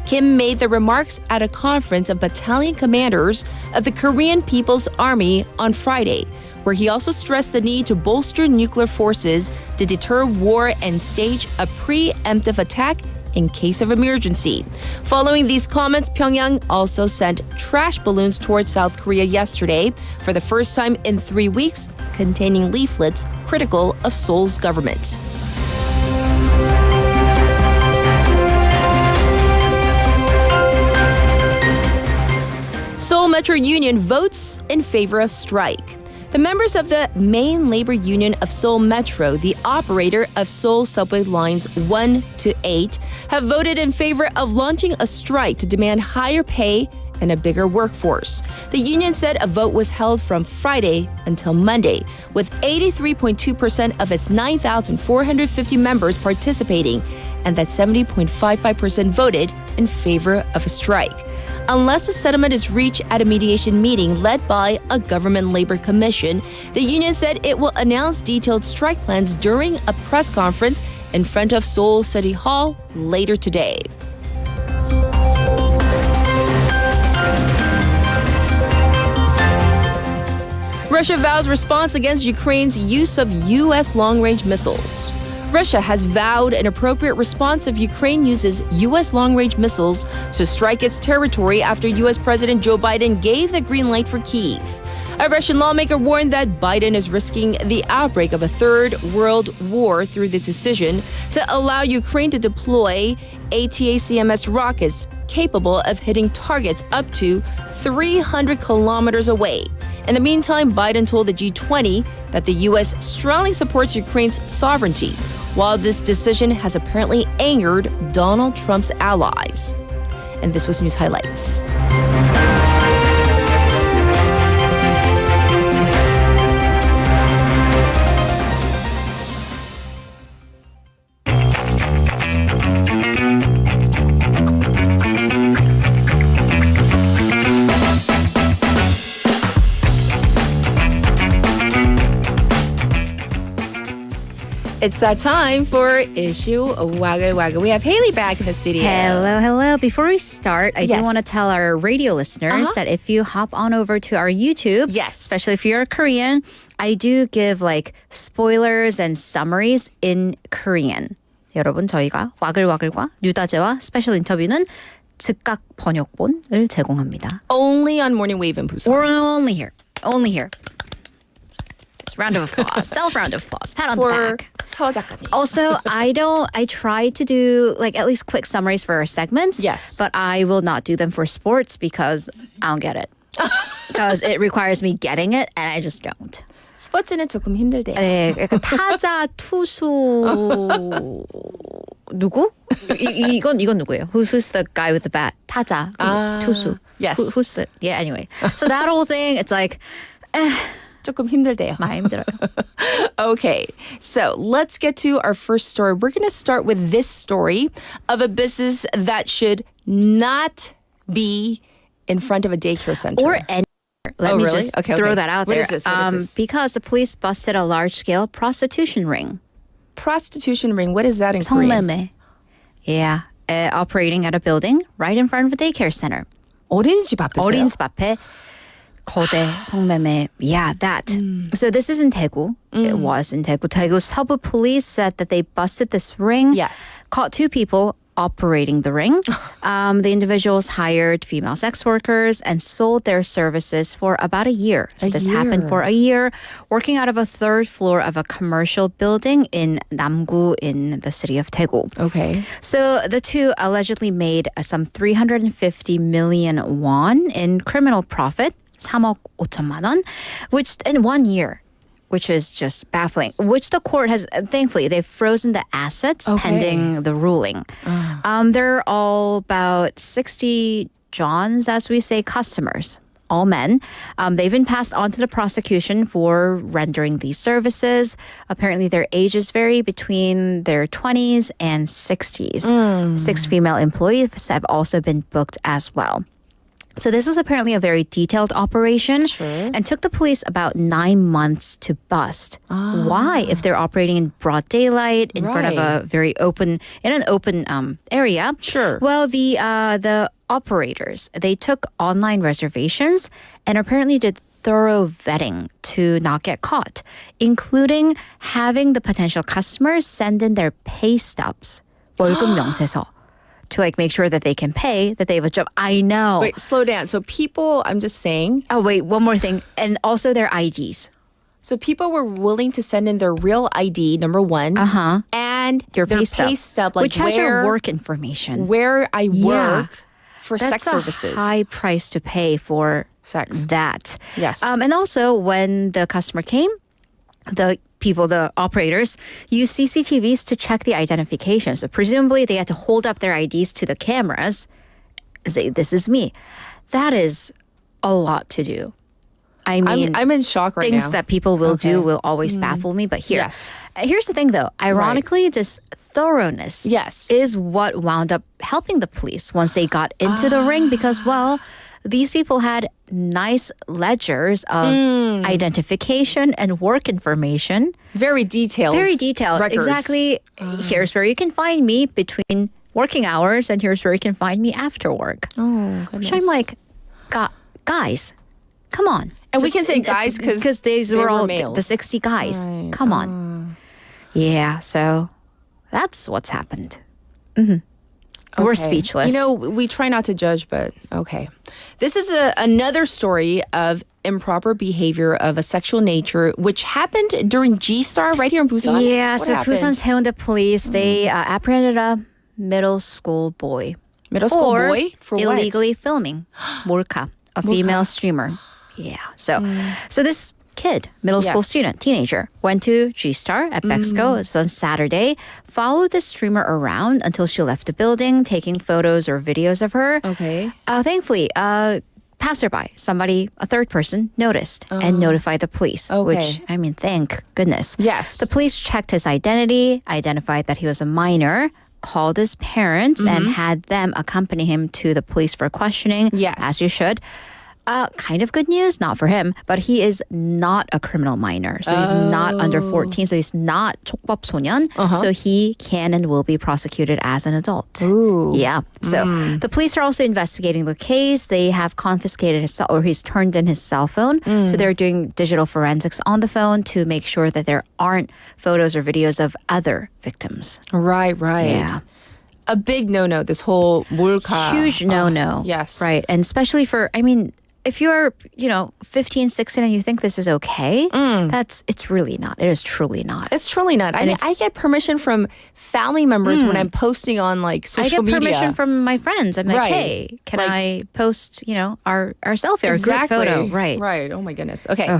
Kim made the remarks at a conference of battalion commanders of the Korean People's Army on Friday, where he also stressed the need to bolster nuclear forces to deter war and stage a preemptive attack in case of emergency. Following these comments, Pyongyang also sent trash balloons towards South Korea yesterday for the first time in 3 weeks, containing leaflets critical of Seoul's government. Seoul Metro Union votes in favor of strike. The members of the main labor union of Seoul Metro, the operator of Seoul subway lines 1 to 8, have voted in favor of launching a strike to demand higher pay and a bigger workforce. The union said a vote was held from Friday until Monday, with 83.2% of its 9,450 members participating, and that 70.55% voted in favor of a strike. Unless a settlement is reached at a mediation meeting led by a government labor commission, the union said it will announce detailed strike plans during a press conference in front of Seoul City Hall later today. Russia vows response against Ukraine's use of U.S. long-range missiles. Russia has vowed an appropriate response if Ukraine uses U.S. long-range missiles to strike its territory after U.S. President Joe Biden gave the green light for Kyiv. A Russian lawmaker warned that Biden is risking the outbreak of a third world war through this decision to allow Ukraine to deploy ATACMS rockets capable of hitting targets up to 300 kilometers away. In the meantime, Biden told the G20 that the U.S. strongly supports Ukraine's sovereignty, while this decision has apparently angered Donald Trump's allies. And this was News Highlights. It's that time for Issue Waggle Waggle. We have Haley back in the studio. Hello. Before we start, I do want to tell our radio listeners that if you hop on over to our YouTube, especially if you're a Korean, I do give like spoilers and summaries in Korean. 여러분, 저희가 와글와글과 뉴다제와 스페셜 인터뷰는 즉각 번역본을 제공합니다. Only on Morning Wave in Busan. Or only here. Only here. Round of applause. Self round of applause. Pat on the back. 서 작가님. Also, I try to do like at least quick summaries for our segments. Yes. But I will not do them for sports because I don't get it. Because it requires me getting it and I just don't. 스포츠는 조금 힘들대요. 네, 그러니까 타자, 투수 누구? 이건 누구예요? Who's the guy with the bat? 타자, 투수. Yes. Who's the, yeah, anyway. So that whole thing, it's like 조금 힘들대요. 많이 힘들어요. Okay, so let's get to our first story. We're going to start with this story of a business that should not be in front of a daycare center. Or any. Let me really? just okay. throw that out What there. Is this? What is this? Because the police busted a large-scale prostitution ring. Prostitution ring. What is that in Korean? 성매매. Yeah, operating at a building right in front of a daycare center. 어린이집 앞에서요? 어린이집 앞에 거대 성매매. Yeah, that. So this is in Daegu. It was in Daegu. Daegu Seobu police said that they busted this ring. Yes. Caught 2 people operating the ring. The individuals hired female sex workers and sold their services for about a year. So this happened for a year, working out of a 3rd floor of a commercial building in Namgu in the city of Daegu. Okay. So the 2 allegedly made some 350 million won in criminal profit, 3억 5천만 원, which in 1 year. Which is just baffling, which the court has, thankfully, they've frozen the assets pending the ruling. They're all about 60 Johns, as we say, customers, all men. They've been passed on to the prosecution for rendering these services. Apparently, their ages vary between their 20s and 60s. 6 female employees have also been booked as well. So this was apparently a very detailed operation and took the police about 9 months to bust. Why? If they're operating in broad daylight in front of a very open, in an open area. Sure. Well, the operators, they took online reservations and apparently did thorough vetting to not get caught, including having the potential customers send in their pay stubs, 월급명세서. to like make sure that they can pay, that they have a job. I know. Wait, slow down. So people, I'm just saying. Oh, wait, one more thing. And also their IDs. So people were willing to send in their real ID, number one. And your their pay stub, like which has your work information. Where I work for sex That's services. a high price to pay for sex. That. Yes. And also when the customer came, the operators use CCTVs to check the identification. So presumably they had to hold up their IDs to the cameras, say, this is me. That is a lot to do. I mean, I'm in shock right now. Things that people will do will always baffle me. But here's the thing, though. Ironically, this thoroughness is what wound up helping the police once they got into the ring because, well, these people had nice ledgers of identification and work information. Very detailed. Very detailed. Records. Exactly. Here's where you can find me between working hours and here's where you can find me after work. Oh, goodness. Which I'm like, guys, come on. And we can say guys because these were all males. the 60 guys. Right. Come on. Yeah, so that's what's happened. We're speechless. You know, we try not to judge, but okay. This is another story of improper behavior of a sexual nature, which happened during G-Star right here in Busan. Yeah, What so happened? Busan's Haeundae police, they apprehended a middle school boy. Middle school boy? For what? illegally filming Morka, a female streamer. Yeah, so this kid, middle school student, teenager, went to G-Star at Bexco. It's on Saturday, followed the streamer around until she left the building, taking photos or videos of her. Okay. Thankfully, passerby, somebody, a third person, noticed and notified the police, which, I mean, thank goodness. Yes. The police checked his identity, identified that he was a minor, called his parents, and had them accompany him to the police for questioning, as you should. Kind of good news, not for him, but he is not a criminal minor. So he's not under 14, so he's not 촉법 소년. So he can and will be prosecuted as an adult. Ooh. Yeah. So the police are also investigating the case. They have confiscated his he's turned in his cell phone. So they're doing digital forensics on the phone to make sure that there aren't photos or videos of other victims. Right. Yeah. A big no-no, this whole 몰카. Huge no-no. Yes. Right. And especially for, I mean, if you're, 15, 16 and you think this is okay, it's really not. It is truly not. It's truly not. I mean, I get permission from family members when I'm posting on like social media. I get permission from my friends. I'm like, hey, can I post, our selfie, our group photo? Right. Oh my goodness. Okay.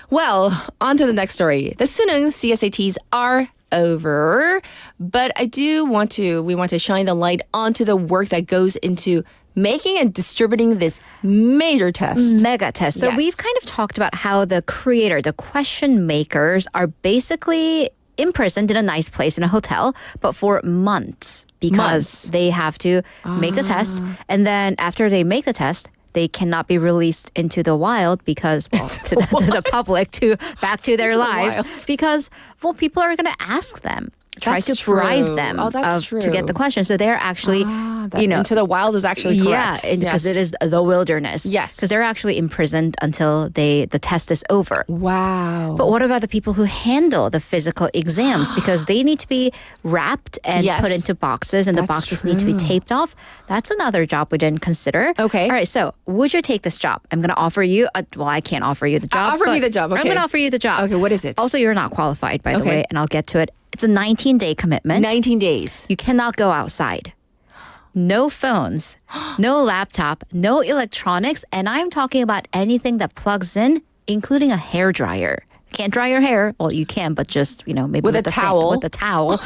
Well, on to the next story. The Suneung CSATs are over, but we want to shine the light onto the work that goes into making and distributing this major test. Mega test. So we've kind of talked about how the creator, the question makers are basically imprisoned in a nice place in a hotel, but for months because they have to make the test. And then after they make the test, they cannot be released into the wild because, to the public, back to their lives. Because, people are going to ask them. Try to bribe them to get the question. So they're actually, into the wild is actually correct. Yeah, because it is the wilderness. Yes. Because they're actually imprisoned until the test is over. Wow. But what about the people who handle the physical exams? Because they need to be wrapped and put into boxes, and the boxes need to be taped off. That's another job we didn't consider. Okay. All right, so would you take this job? I'm going to offer you, I can't offer you the job. Offer me the job, okay. I'm going to offer you the job. Okay, what is it? Also, you're not qualified, by the way, and I'll get to it. It's a 19-day commitment. 19 days. You cannot go outside. No phones, no laptop, no electronics, and I'm talking about anything that plugs in, including a hairdryer. Can't dry your hair. Well, you can, but just, maybe with a towel. With a towel.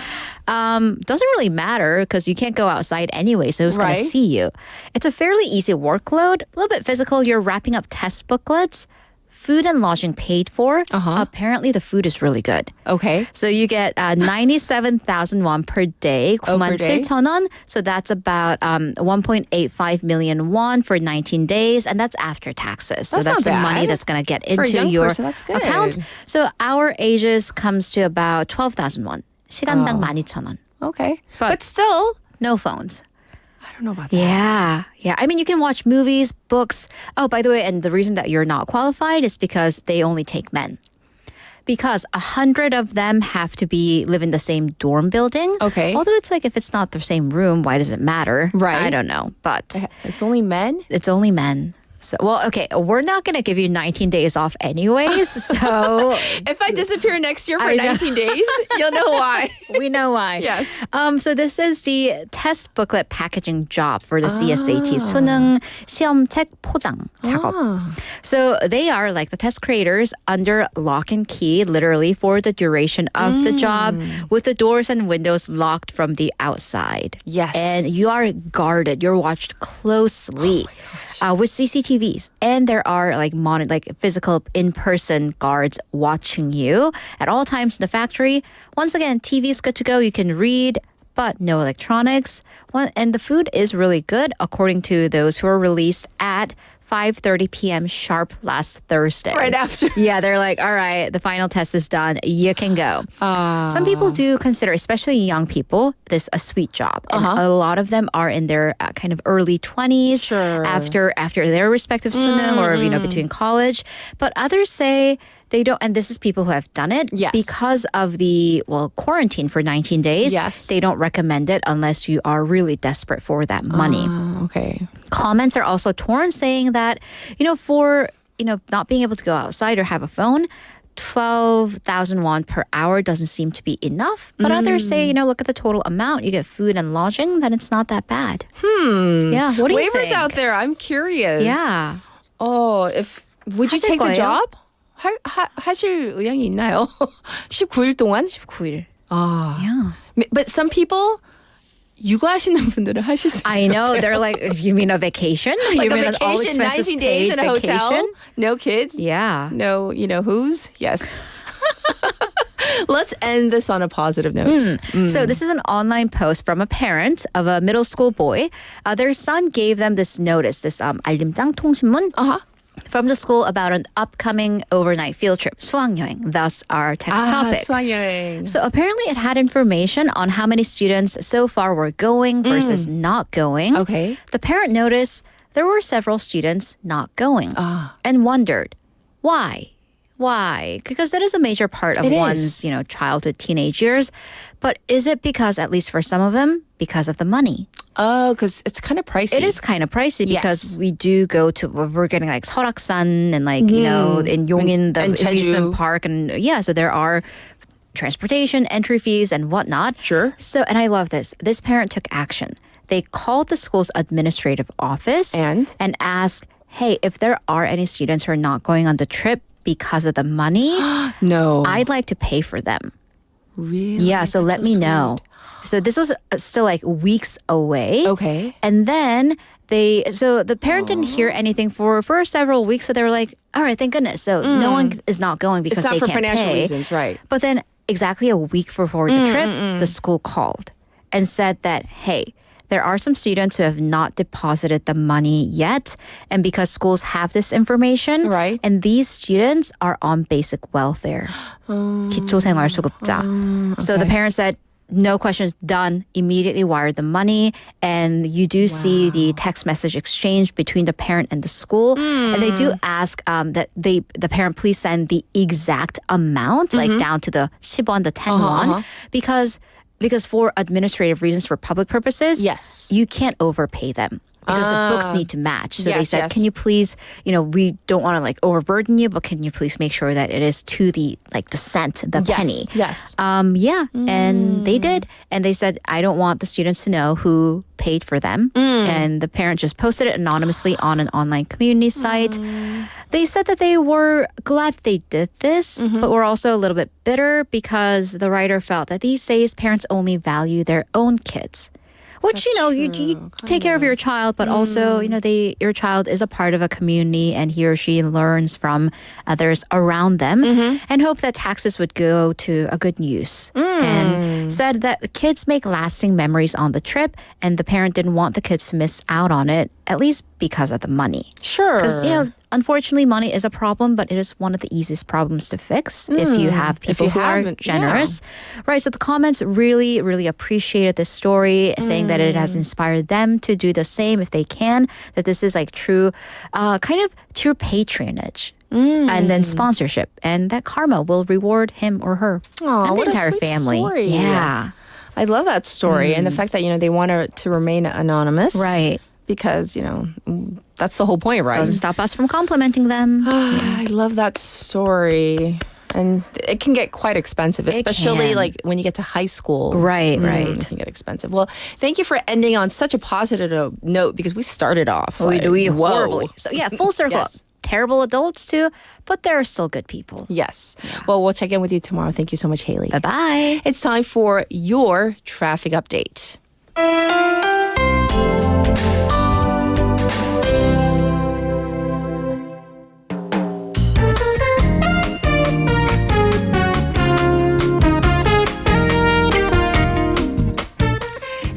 Doesn't really matter because you can't go outside anyway, so who's going to see you? It's a fairly easy workload, a little bit physical. You're wrapping up test booklets. Food and lodging paid for. Apparently, the food is really good. Okay. So you get 97,000 won per day. 97,000원. So that's about 1.85 million won for 19 days. And that's after taxes. So that's some money that's going to get into your account. So our ages comes to about 12,000 won. 시간당 12,000원. Okay. But still. No phones. I don't know about that. Yeah. I mean, you can watch movies, books. Oh, by the way, and the reason that you're not qualified is because they only take men. Because 100 of them have to live in the same dorm building. Okay. Although it's like, if it's not the same room, why does it matter? Right. I don't know. But it's only men? It's only men. So, well, okay, we're not going to give you 19 days off anyways. So if I disappear next year for 19 days, you'll know why. We know why. Yes. So this is the test booklet packaging job for the CSAT 수능 시험책 포장 작업. So they are like the test creators under lock and key, literally for the duration of the job, with the doors and windows locked from the outside. Yes. And you are guarded. You're watched closely. With CCTVs, and there are like physical in-person guards watching you at all times in the factory. Once again, TV is good to go. You can read, but no electronics. And the food is really good, according to those who were released at 5:30 p.m. sharp last Thursday. Right after. Yeah, they're like, all right, the final test is done. You can go. Some people do consider, especially young people, this a sweet job. And a lot of them are in their kind of early 20s after their respective 수능 or, between college. But others say they don't, and this is people who have done it because of the quarantine for 19 days. Yes. They don't recommend it unless you are really desperate for that money. Okay. Comments are also torn, saying that, for, not being able to go outside or have a phone, 12,000 won per hour doesn't seem to be enough. But others say, look at the total amount. You get food and lodging, then it's not that bad. Yeah. What do you think? Waivers out there. I'm curious. Yeah. Would you take the job? 하실 의향이 있나요? 19일 동안? 19일. Yeah. But some people 육아하시는 분들은 하실 수 있어요. I know. They're like, you mean a vacation? Like you a mean all vacation, expenses 19 days paid in a vacation? hotel? No kids? Yeah. No, who's? Yes. Let's end this on a positive note. So this is an online post from a parent of a middle school boy. Their son gave them this notice, this 알림장 통신문. From the school about an upcoming overnight field trip, 수학여행, thus our text topic. 수학여행. So apparently it had information on how many students so far were going versus not going. Okay. The parent noticed there were several students not going and wondered, why? Why? Because that is a major part of one's, childhood, teenage years. But is it because, at least for some of them, because of the money? Oh, because it's kind of pricey. It is kind of pricey because we do go to, we're getting like 설악산 and like, in Yongin, the amusement park. And so there are transportation, entry fees and whatnot. Sure. So, and I love this. This parent took action. They called the school's administrative office and asked, hey, if there are any students who are not going on the trip because of the money, no, I'd like to pay for them. Really? Yeah, so let me know. So this was still like weeks away. Okay. And then the parent didn't hear anything for several weeks. So they were like, all right, thank goodness. So no one is not going because it's not they for can't financial pay. reasons, right? But then exactly a week before the trip, the school called and said that, hey, there are some students who have not deposited the money yet. And because schools have this information, right, and these students are on basic welfare. 기초생활수급자. So the parents said, no questions, done, immediately wired the money. And you do see the text message exchange between the parent and the school. And they do ask that the parent please send the exact amount, like down to the 10won, the 10 won, because for administrative reasons, for public purposes, you can't overpay them. Because the books need to match. So they said, can you please, we don't want to like overburden you, but can you please make sure that it is to the cent, the penny? Yes. And they did. And they said, I don't want the students to know who paid for them. And the parent just posted it anonymously on an online community site. They said that they were glad they did this, but were also a little bit bitter because the writer felt that these days parents only value their own kids. Which, you take care of your child, but also, your child is a part of a community and he or she learns from others around them and hope that taxes would go to a good use. And said that the kids make lasting memories on the trip and the parent didn't want the kids to miss out on it at least because of the money. Sure. Because, unfortunately, money is a problem, but it is one of the easiest problems to fix if you have people who are generous. Yeah. Right. So the comments really, really appreciated this story, saying that it has inspired them to do the same if they can, that this is like true, kind of true patronage. And then sponsorship, and that karma will reward him or her and the entire family. Story. Yeah. I love that story and the fact that, they want her to remain anonymous. Right. Because, that's the whole point, right? Doesn't stop us from complimenting them. I love that story. And it can get quite expensive, especially like when you get to high school. Right, right. It can get expensive. Well, thank you for ending on such a positive note because we started off. We horribly. So yeah, full circle. Yes. Terrible adults too, but there are still good people. Yes. Yeah. Well, we'll check in with you tomorrow. Thank you so much, Haley. Bye-bye. It's time for your traffic update.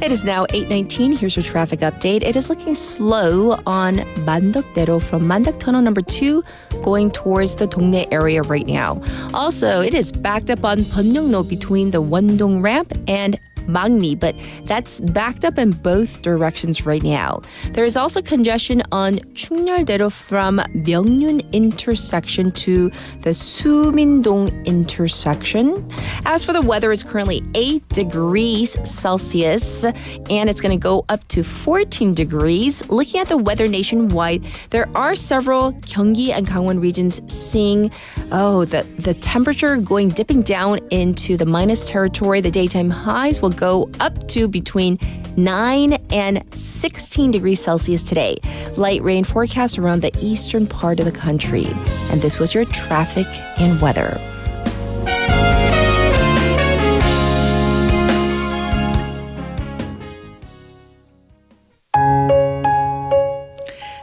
It is now 8:19. Here's your traffic update. It is looking slow on 만덕대로 from Mandak Tunnel number 2 going towards the Dongnae area right now. Also, it is backed up on Byeongno between the Wondong ramp and Mangmi, but that's backed up in both directions right now. There is also congestion on Chungnyoldaero from Myeongyun intersection to the Sumindong intersection. As for the weather, it's currently 8 degrees Celsius, and it's going to go up to 14 degrees. Looking at the weather nationwide, there are several Gyeonggi and Gangwon regions seeing, the temperature dipping down into the minus territory. The daytime highs will go up to between 9 and 16 degrees Celsius today. Light rain forecast around the eastern part of the country. And this was your traffic and weather.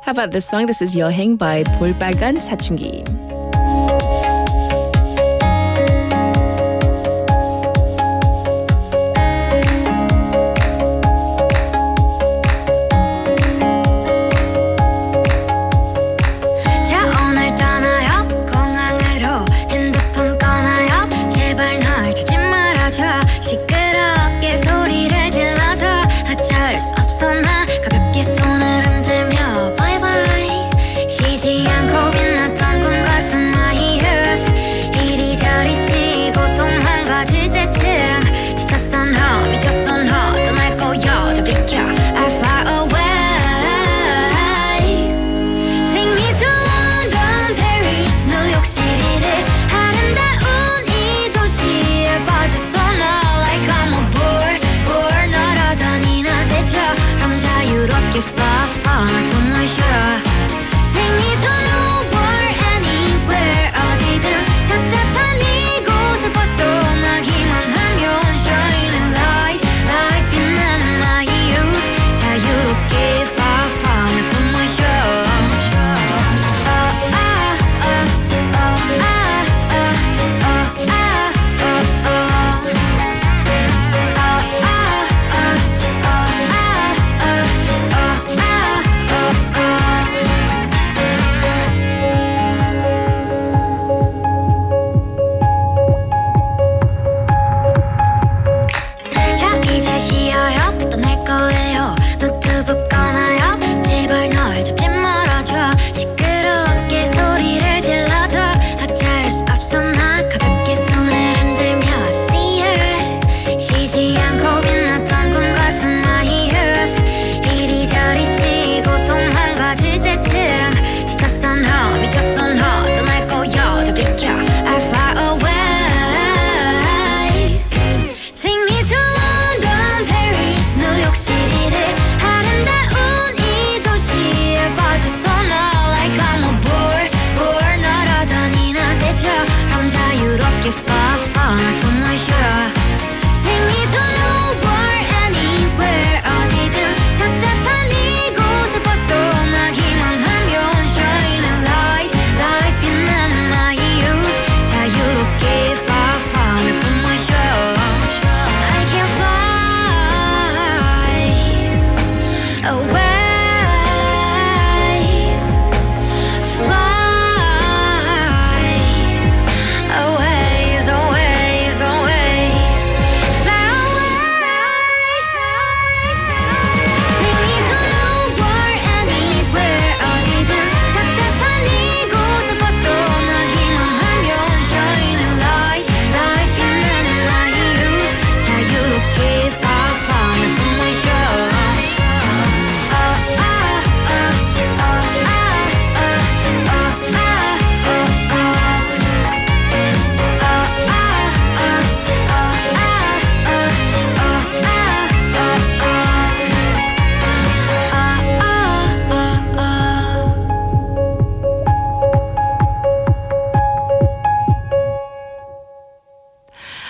How about this song? This is 여행 by 볼빨간 사춘기. 가볍게 손을 흔들며 bye bye 쉬지 않고 빛났던 꿈과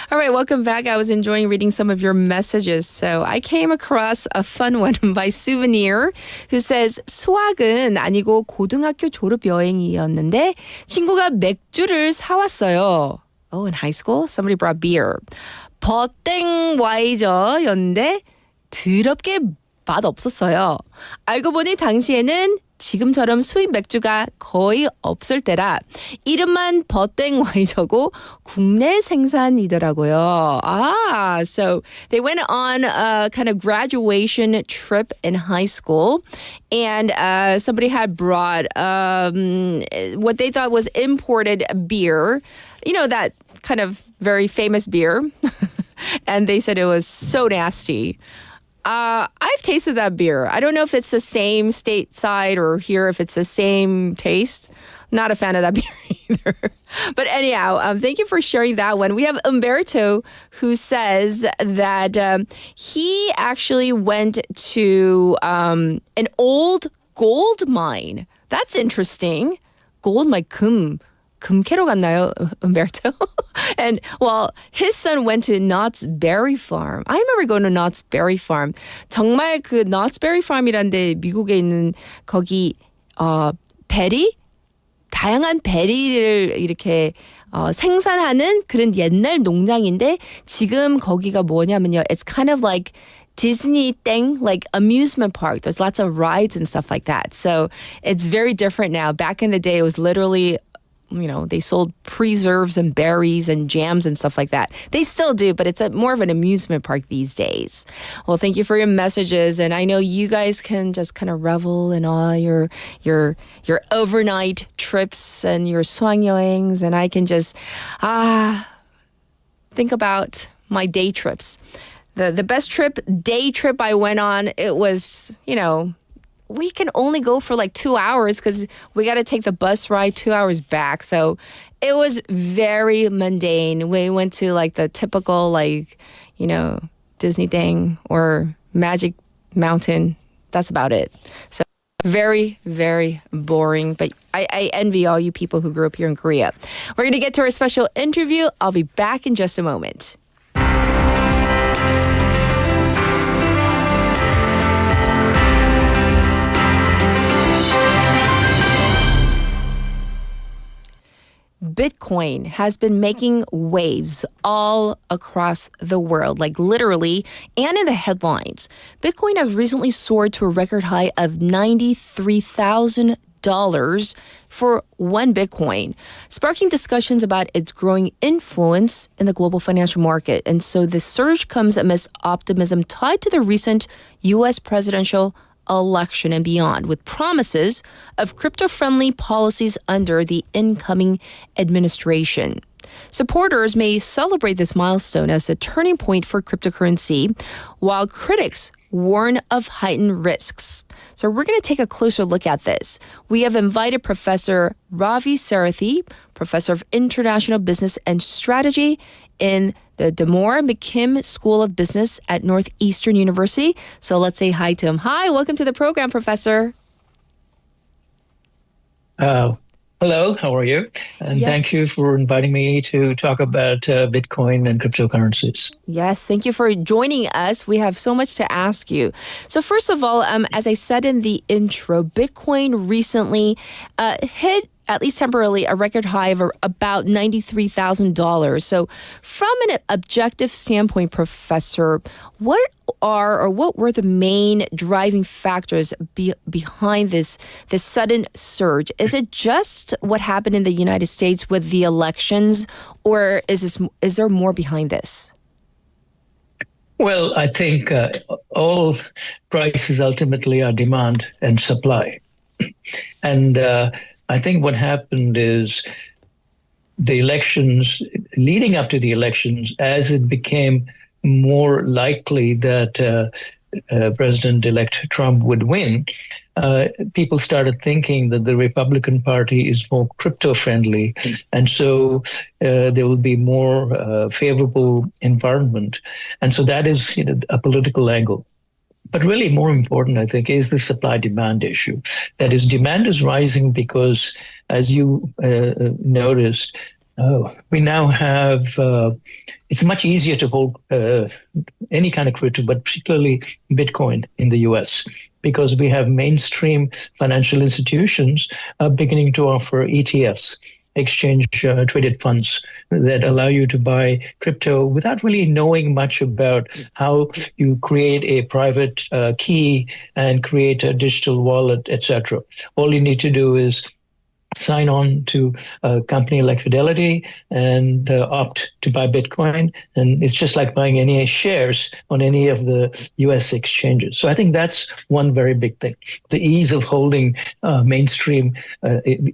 All right, welcome back. I was enjoying reading some of your messages. So I came across a fun one by Souvenir who says 수학은 아니고 고등학교 졸업 여행이었는데 친구가 맥주를 사왔어요. Oh, in high school, somebody brought beer. 버땡와이저였는데 더럽게 맛없었어요. 알고 보니 당시에는 지금처럼 수입 맥주가 거의 없을 때라 이름만 버땡와이저고 국내 생산이더라고요. So they went on a kind of graduation trip in high school and somebody had brought what they thought was imported beer, you know, that kind of very famous beer. And they said it was so nasty. I've tasted that beer. I don't know if it's the same stateside or here if it's the same taste. Not a fan of that beer either. But anyhow, thank you for sharing that one. We have Umberto who says that he actually went to an old gold mine. That's interesting. Gold mine, 금 캐러 갔나요, Umberto? And, well, his son went to Knott's Berry Farm. I remember going to Knott's Berry Farm. 정말 그 Knott's Berry Farm이란 데 미국에 있는 거기 베리? 다양한 베리를 이렇게 생산하는 그런 옛날 농장인데 지금 거기가 뭐냐면요. It's kind of like Disney thing, like amusement park. There's lots of rides and stuff like that. So it's very different now. Back in the day, it was literally, you know, they sold preserves and berries and jams and stuff like that. They still do, but it's more of an amusement park these days. Well, thank you for your messages. And I know you guys can just kind of revel in all your overnight trips and your 수학여행s. And I can just think about my day trips. The best day trip I went on, it was, you know, we can only go for like 2 hours because we got to take the bus ride 2 hours back. So it was very mundane. We went to like the typical, like, you know, Disney thing or Magic Mountain. That's about it. So very, very boring. But I envy all you people who grew up here in Korea. We're going to get to our special interview. I'll be back in just a moment. Bitcoin has been making waves all across the world, like literally, and in the headlines. Bitcoin has recently soared to a record high of $93,000 for one Bitcoin, sparking discussions about its growing influence in the global financial market. And so this surge comes amidst optimism tied to the recent U.S. presidential election and beyond, with promises of crypto-friendly policies under the incoming administration. Supporters may celebrate this milestone as a turning point for cryptocurrency, while critics warn of heightened risks. So we're going to take a closer look at this. We have invited Professor Ravi Sarathy, Professor of International Business and Strategy in the Damore McKim School of Business at Northeastern University. So let's say hi to him. Hi, welcome to the program, Professor. Hello, how are you? And thank you for inviting me to talk about Bitcoin and cryptocurrencies. Yes, thank you for joining us. We have so much to ask you. So first of all, as I said in the intro, Bitcoin recently hit, at least temporarily, a record high of about $93,000. So from an objective standpoint, Professor, what were the main driving factors behind this sudden surge? Is it just what happened in the United States with the elections, or is there more behind this? Well, I think all prices ultimately are demand and supply. And I think what happened is the elections, leading up to the elections, as it became more likely that President-elect Trump would win, people started thinking that the Republican Party is more crypto-friendly, and so there will be more favorable environment. And so that is, a political angle. But really more important, I think, is the supply-demand issue. That is, demand is rising because, as you noticed, we now have, it's much easier to hold any kind of crypto, but particularly Bitcoin in the US, because we have mainstream financial institutions beginning to offer ETFs, exchange traded funds, that allow you to buy crypto without really knowing much about how you create a private key and create a digital wallet, etc. All you need to do is sign on to a company like Fidelity and opt to buy Bitcoin. And it's just like buying any shares on any of the US exchanges. So I think that's one very big thing. The ease of holding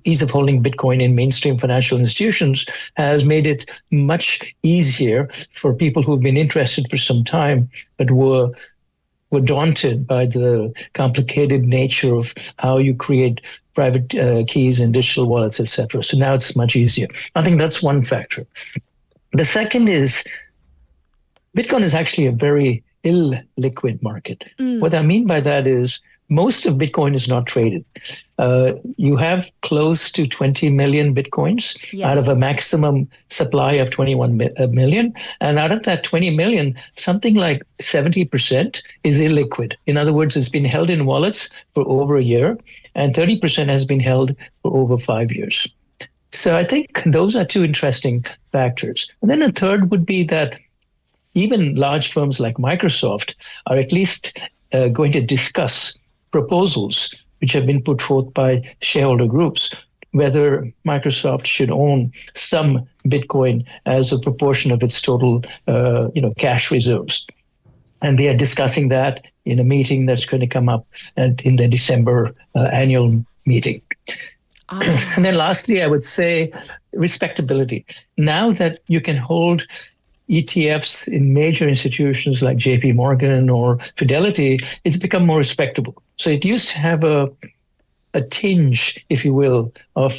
ease of holding Bitcoin in mainstream financial institutions has made it much easier for people who've been interested for some time, but were daunted by the complicated nature of how you create private keys and digital wallets, etc. So now it's much easier. I think that's one factor. The second is Bitcoin is actually a very illiquid market. What I mean by that is most of Bitcoin is not traded. You have close to 20 million Bitcoins out of a maximum supply of 21 million. And out of that 20 million, something like 70% is illiquid. In other words, it's been held in wallets for over a year, and 30% has been held for over 5 years. So I think those are two interesting factors. And then a third would be that even large firms like Microsoft are at least going to discuss proposals which have been put forth by shareholder groups, whether Microsoft should own some Bitcoin as a proportion of its total, cash reserves. And they are discussing that in a meeting that's going to come up in the December annual meeting. And then lastly, I would say respectability. Now that you can hold ETFs in major institutions like JP Morgan or Fidelity, it's become more respectable. So it used to have a tinge, if you will, of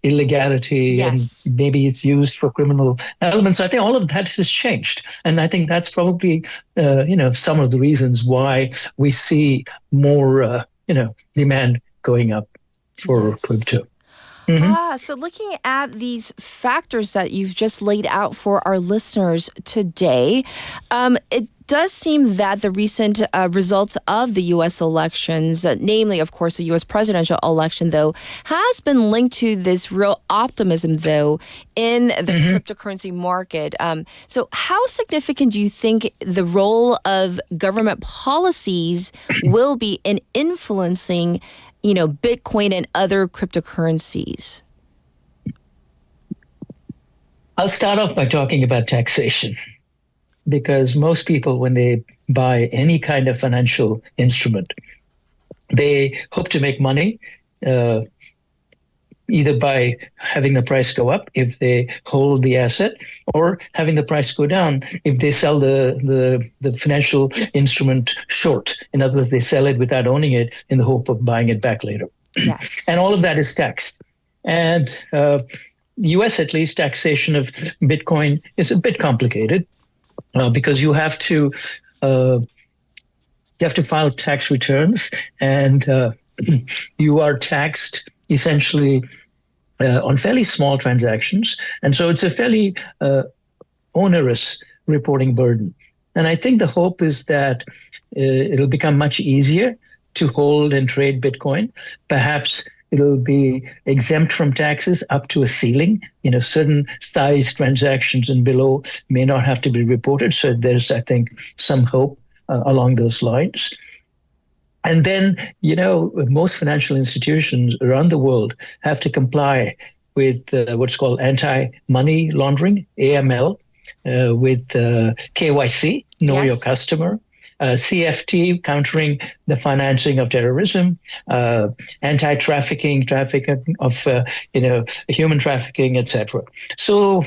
illegality, and maybe it's used for criminal elements. I think all of that has changed. And I think that's probably, some of the reasons why we see more, demand going up for crypto. So looking at these factors that you've just laid out for our listeners today, it does seem that the recent results of the U.S. elections, namely, of course, the U.S. presidential election, though, has been linked to this real optimism, though, in the cryptocurrency market. So how significant do you think the role of government policies will be in influencing Bitcoin and other cryptocurrencies? I'll start off by talking about taxation, because most people, when they buy any kind of financial instrument, they hope to make money either by having the price go up if they hold the asset, or having the price go down if they sell the financial instrument short. In other words, they sell it without owning it in the hope of buying it back later. Yes. And all of that is taxed. And U.S., at least, taxation of Bitcoin is a bit complicated because you have to file tax returns, and you are taxed essentially on fairly small transactions. And so it's a fairly onerous reporting burden. And I think the hope is that it'll become much easier to hold and trade Bitcoin. Perhaps it'll be exempt from taxes up to a ceiling. Certain size transactions and below may not have to be reported. So there's, I think, some hope along those lines. And then, most financial institutions around the world have to comply with what's called anti-money laundering, AML, with KYC, know your customer, CFT, countering the financing of terrorism, anti-trafficking, trafficking of, human trafficking, etc. So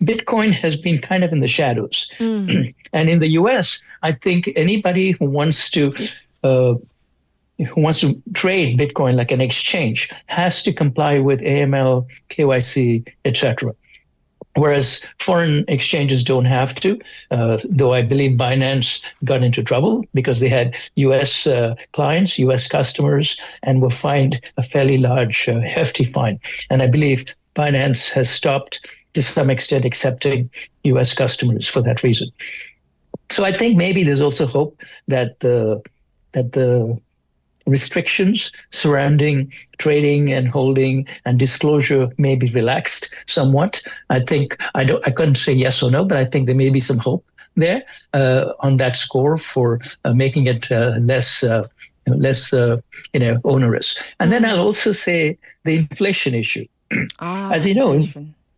Bitcoin has been kind of in the shadows. And in the US, I think anybody who wants to trade Bitcoin like an exchange has to comply with AML, KYC, etc. Whereas foreign exchanges don't have to, though I believe Binance got into trouble because they had U.S. clients, U.S. customers, and were fined a fairly large, hefty fine. And I believe Binance has stopped to some extent accepting U.S. customers for that reason. So I think maybe there's also hope that the restrictions surrounding trading and holding and disclosure may be relaxed somewhat. I think I couldn't say yes or no, but I think there may be some hope there on that score for making it less onerous. And then I'll also say the inflation issue. As you know,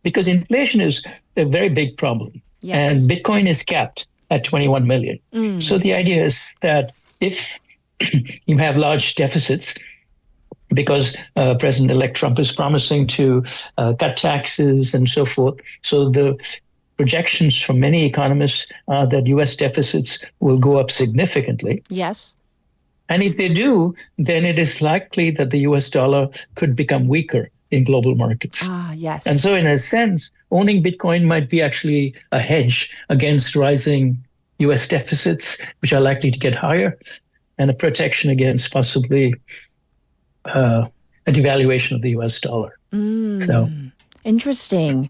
because inflation is a very big problem, and Bitcoin is capped at 21 million. So the idea is that if you have large deficits, because President-elect Trump is promising to cut taxes and so forth, so the projections from many economists are that U.S. deficits will go up significantly. Yes. And if they do, then it is likely that the U.S. dollar could become weaker in global markets. Yes. And so in a sense, owning Bitcoin might be actually a hedge against rising U.S. deficits, which are likely to get higher, and a protection against possibly a devaluation of the U.S. dollar. So interesting.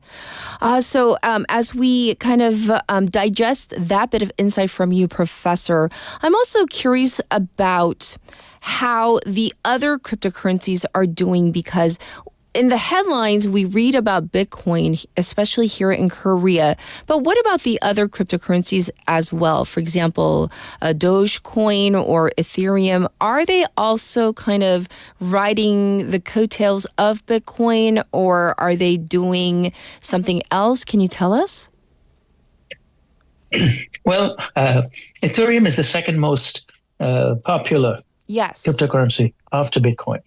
So as we kind of digest that bit of insight from you, Professor, I'm also curious about how the other cryptocurrencies are doing, because in the headlines, we read about Bitcoin, especially here in Korea. But what about the other cryptocurrencies as well? For example, Dogecoin or Ethereum. Are they also kind of riding the coattails of Bitcoin, or are they doing something else? Can you tell us? Well, Ethereum is the second most popular cryptocurrency after Bitcoin.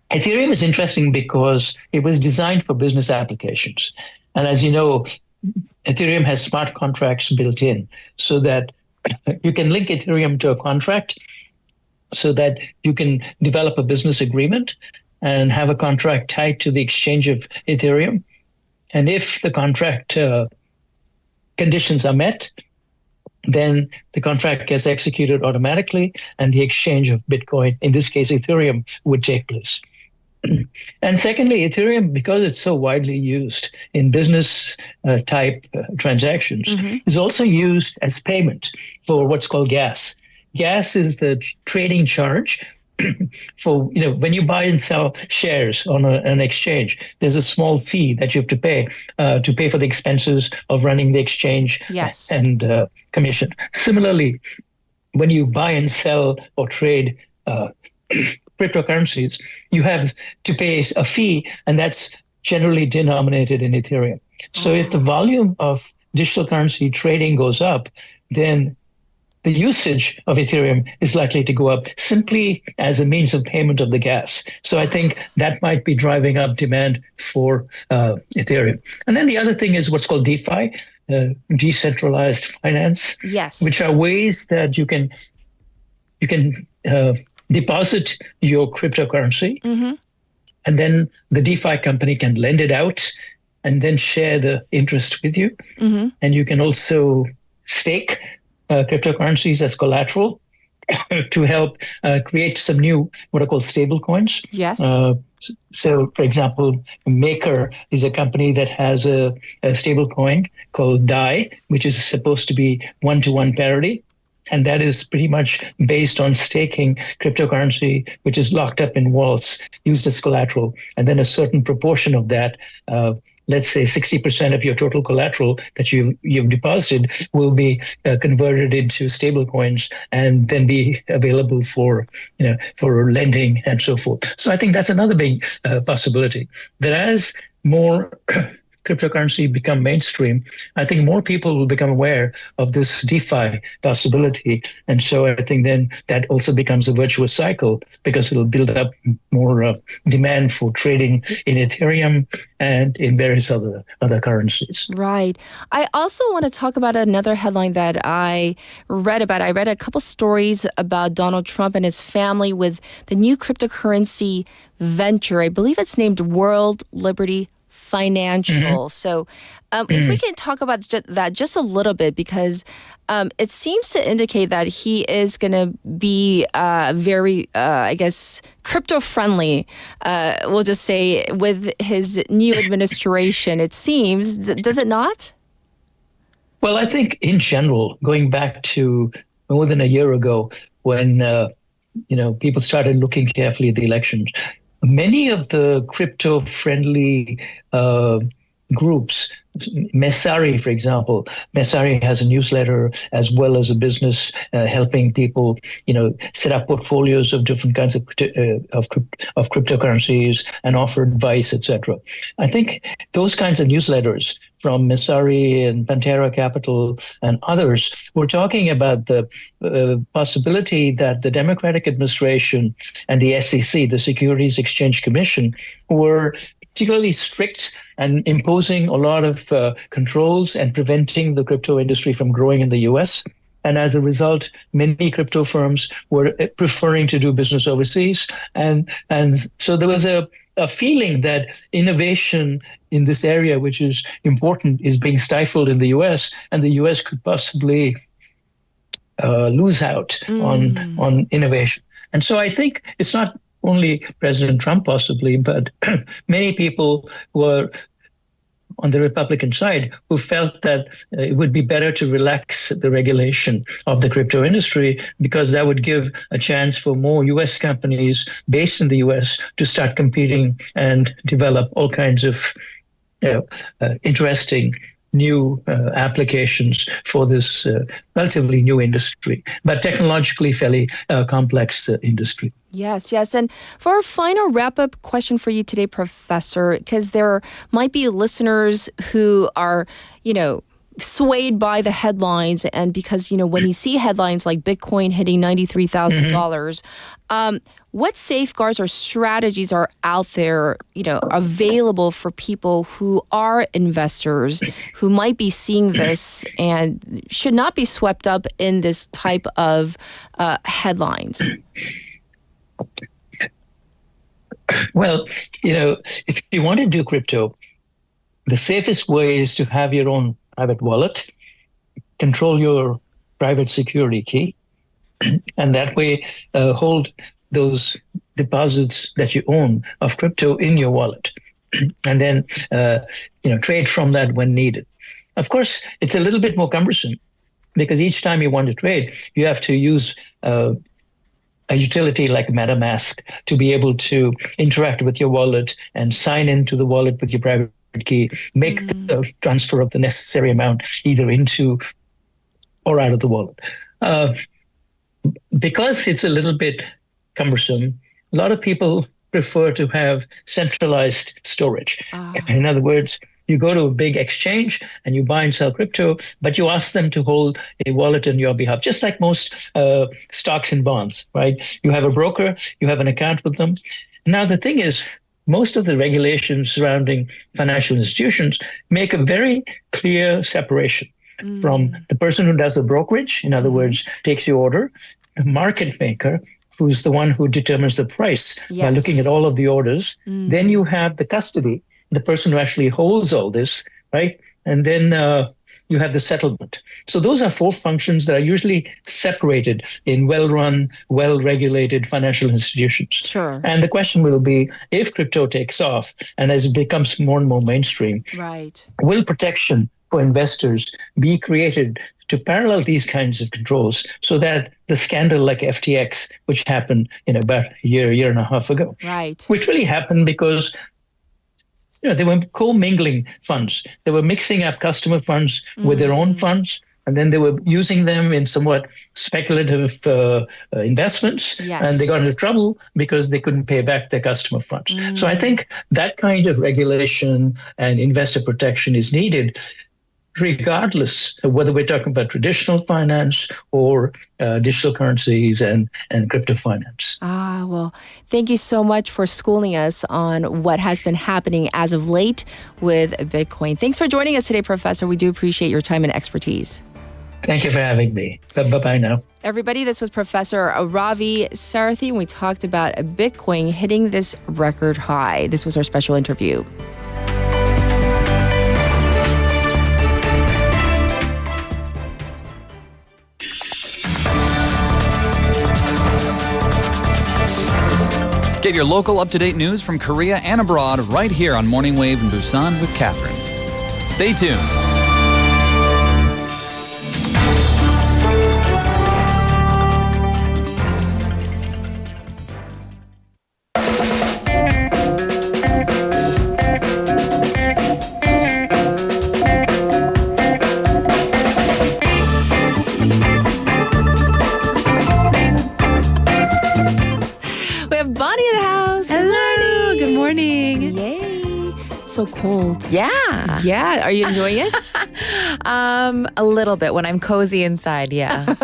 Ethereum is interesting because it was designed for business applications. And as you know, Ethereum has smart contracts built in so that you can link Ethereum to a contract so that you can develop a business agreement and have a contract tied to the exchange of Ethereum. And if the contract conditions are met, then the contract gets executed automatically and the exchange of Bitcoin, in this case Ethereum, would take place. And secondly, Ethereum, because it's so widely used in business type transactions, is also used as payment for what's called gas. Gas is the trading charge for, when you buy and sell shares on an exchange, there's a small fee that you have to pay for the expenses of running the exchange and commission. Similarly, when you buy and sell or trade cryptocurrencies, you have to pay a fee, and that's generally denominated in Ethereum. So if the volume of digital currency trading goes up, then the usage of Ethereum is likely to go up simply as a means of payment of the gas. So I think that might be driving up demand for Ethereum. And then the other thing is what's called DeFi, decentralized finance, which are ways that you can deposit your cryptocurrency, and then the DeFi company can lend it out and then share the interest with you. And you can also stake cryptocurrencies as collateral to help create some new what are called stable coins. So, for example, Maker is a company that has a stable coin called DAI, which is supposed to be one-to-one parity. And that is pretty much based on staking cryptocurrency, which is locked up in wallets, used as collateral. And then a certain proportion of that, let's say 60% of your total collateral that you've deposited will be converted into stable coins and then be available for lending and so forth. So I think that's another big possibility. That as more cryptocurrency become mainstream, I think more people will become aware of this DeFi possibility. And so I think then that also becomes a virtuous cycle because it'll build up more demand for trading in Ethereum and in various other currencies. Right. I also want to talk about another headline that I read about. I read a couple stories about Donald Trump and his family with the new cryptocurrency venture. I believe it's named World Liberty financial. So if we can talk about that just a little bit, because it seems to indicate that he is going to be very, I guess, crypto-friendly, we'll just say, with his new administration, it seems. Does it not? Well, I think in general, going back to more than a year ago when people started looking carefully at the elections, many of the crypto-friendly groups, Messari, for example, Messari has a newsletter as well as a business helping people, set up portfolios of different kinds of cryptocurrencies and offer advice, etc. I think those kinds of newsletters from Messari and Pantera Capital and others were talking about the possibility that the Democratic administration and the SEC, the Securities Exchange Commission, were particularly strict and imposing a lot of controls and preventing the crypto industry from growing in the U.S. And as a result, many crypto firms were preferring to do business overseas. And so there was a feeling that innovation in this area, which is important, is being stifled in the U.S., and the U.S. could possibly lose out on innovation. And so I think it's not only President Trump possibly, but many people who are on the Republican side who felt that it would be better to relax the regulation of the crypto industry, because that would give a chance for more U.S. companies based in the U.S. to start competing and develop all kinds of interesting new applications for this relatively new industry, but technologically fairly complex industry. Yes. And for our final wrap-up question for you today, Professor, because there might be listeners who are, swayed by the headlines, and because, when you see headlines like Bitcoin hitting $93,000, what safeguards or strategies are out there, available for people who are investors who might be seeing this and should not be swept up in this type of headlines? Well, if you want to do crypto, the safest way is to have your own private wallet, control your private security key, and that way hold those deposits that you own of crypto in your wallet, and then trade from that when needed. Of course, it's a little bit more cumbersome because each time you want to trade, you have to use a utility like MetaMask to be able to interact with your wallet and sign into the wallet with your private key, make a transfer of the necessary amount either into or out of the wallet. Because it's a little bit cumbersome, a lot of people prefer to have centralized storage. In other words, you go to a big exchange and you buy and sell crypto, but you ask them to hold a wallet on your behalf, just like most stocks and bonds, right? You have a broker, you have an account with them. Now, the thing is, most of the regulations surrounding financial institutions make a very clear separation from the person who does the brokerage, in other words, takes your order, the market maker, who's the one who determines the price by looking at all of the orders. Then you have the custody, the person who actually holds all this, right? And then you have the settlement. So those are four functions that are usually separated in well-run, well-regulated financial institutions. Sure. And the question will be, if crypto takes off and as it becomes more and more mainstream, right, will protection for investors be created to parallel these kinds of controls so that the scandal like FTX, which happened about a year and a half ago, right, which really happened because they were co-mingling funds. They were mixing up customer funds with their own funds, and then they were using them in somewhat speculative investments, and they got into trouble because they couldn't pay back their customer funds. So I think that kind of regulation and investor protection is needed, regardless of whether we're talking about traditional finance or digital currencies and crypto finance. Well, thank you so much for schooling us on what has been happening as of late with Bitcoin. Thanks for joining us today, Professor. We do appreciate your time and expertise. Thank you for having me. Bye-bye now. Everybody, this was Professor Ravi Sarathy, and we talked about Bitcoin hitting this record high. This was our special interview. Get your local up-to-date news from Korea and abroad right here on Morning Wave in Busan with Catherine. Stay tuned. So cold. Yeah. Yeah. Are you enjoying it? A little bit when I'm cozy inside. Yeah.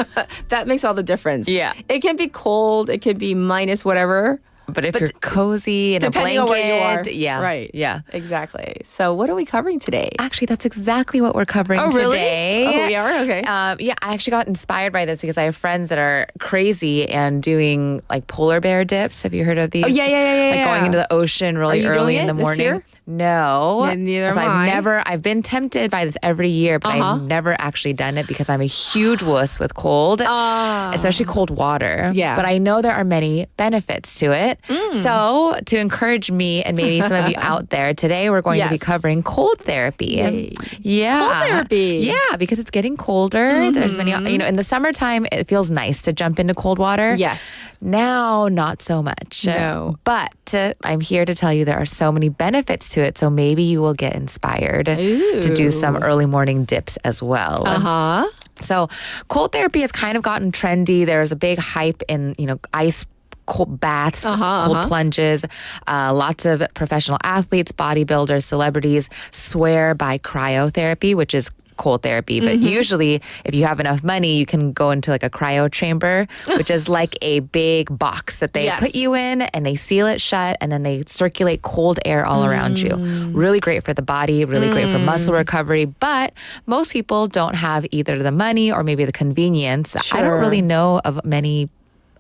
That makes all the difference. Yeah. It can be cold. It can be minus whatever. But if you're cozy in a blanket, depending on where you are. yeah, Right. Yeah. Exactly. So what are we covering today? Actually, that's exactly what we're covering really? today. Oh, we are? Okay. Yeah, I actually got inspired by this because I have friends that are crazy and doing like polar bear dips. Have you heard of these? Oh, yeah. Like going into the ocean really early in the morning. This year? No. Neither am 'Cause I. I've been tempted by this every year, but I've never actually done it because I'm a huge wuss with cold, especially cold water. Yeah. But I know there are many benefits to it. So to encourage me and maybe some of you out there, today we're going to be covering cold therapy. Yay. Yeah. Cold therapy. Yeah, because it's getting colder. There's many, in the summertime, it feels nice to jump into cold water. Yes. Now, not so much. No. But I'm here to tell you there are so many benefits to it. So maybe you will get inspired to do some early morning dips as well. So cold therapy has kind of gotten trendy. There's a big hype in, ice cold baths, cold plunges. Lots of professional athletes, bodybuilders, celebrities swear by cryotherapy, which is cold therapy. But usually, if you have enough money, you can go into like a cryo chamber, which is like a big box that they put you in and they seal it shut and then they circulate cold air all around you. Really great for the body, really great for muscle recovery. But most people don't have either the money or maybe the convenience. I don't really know of many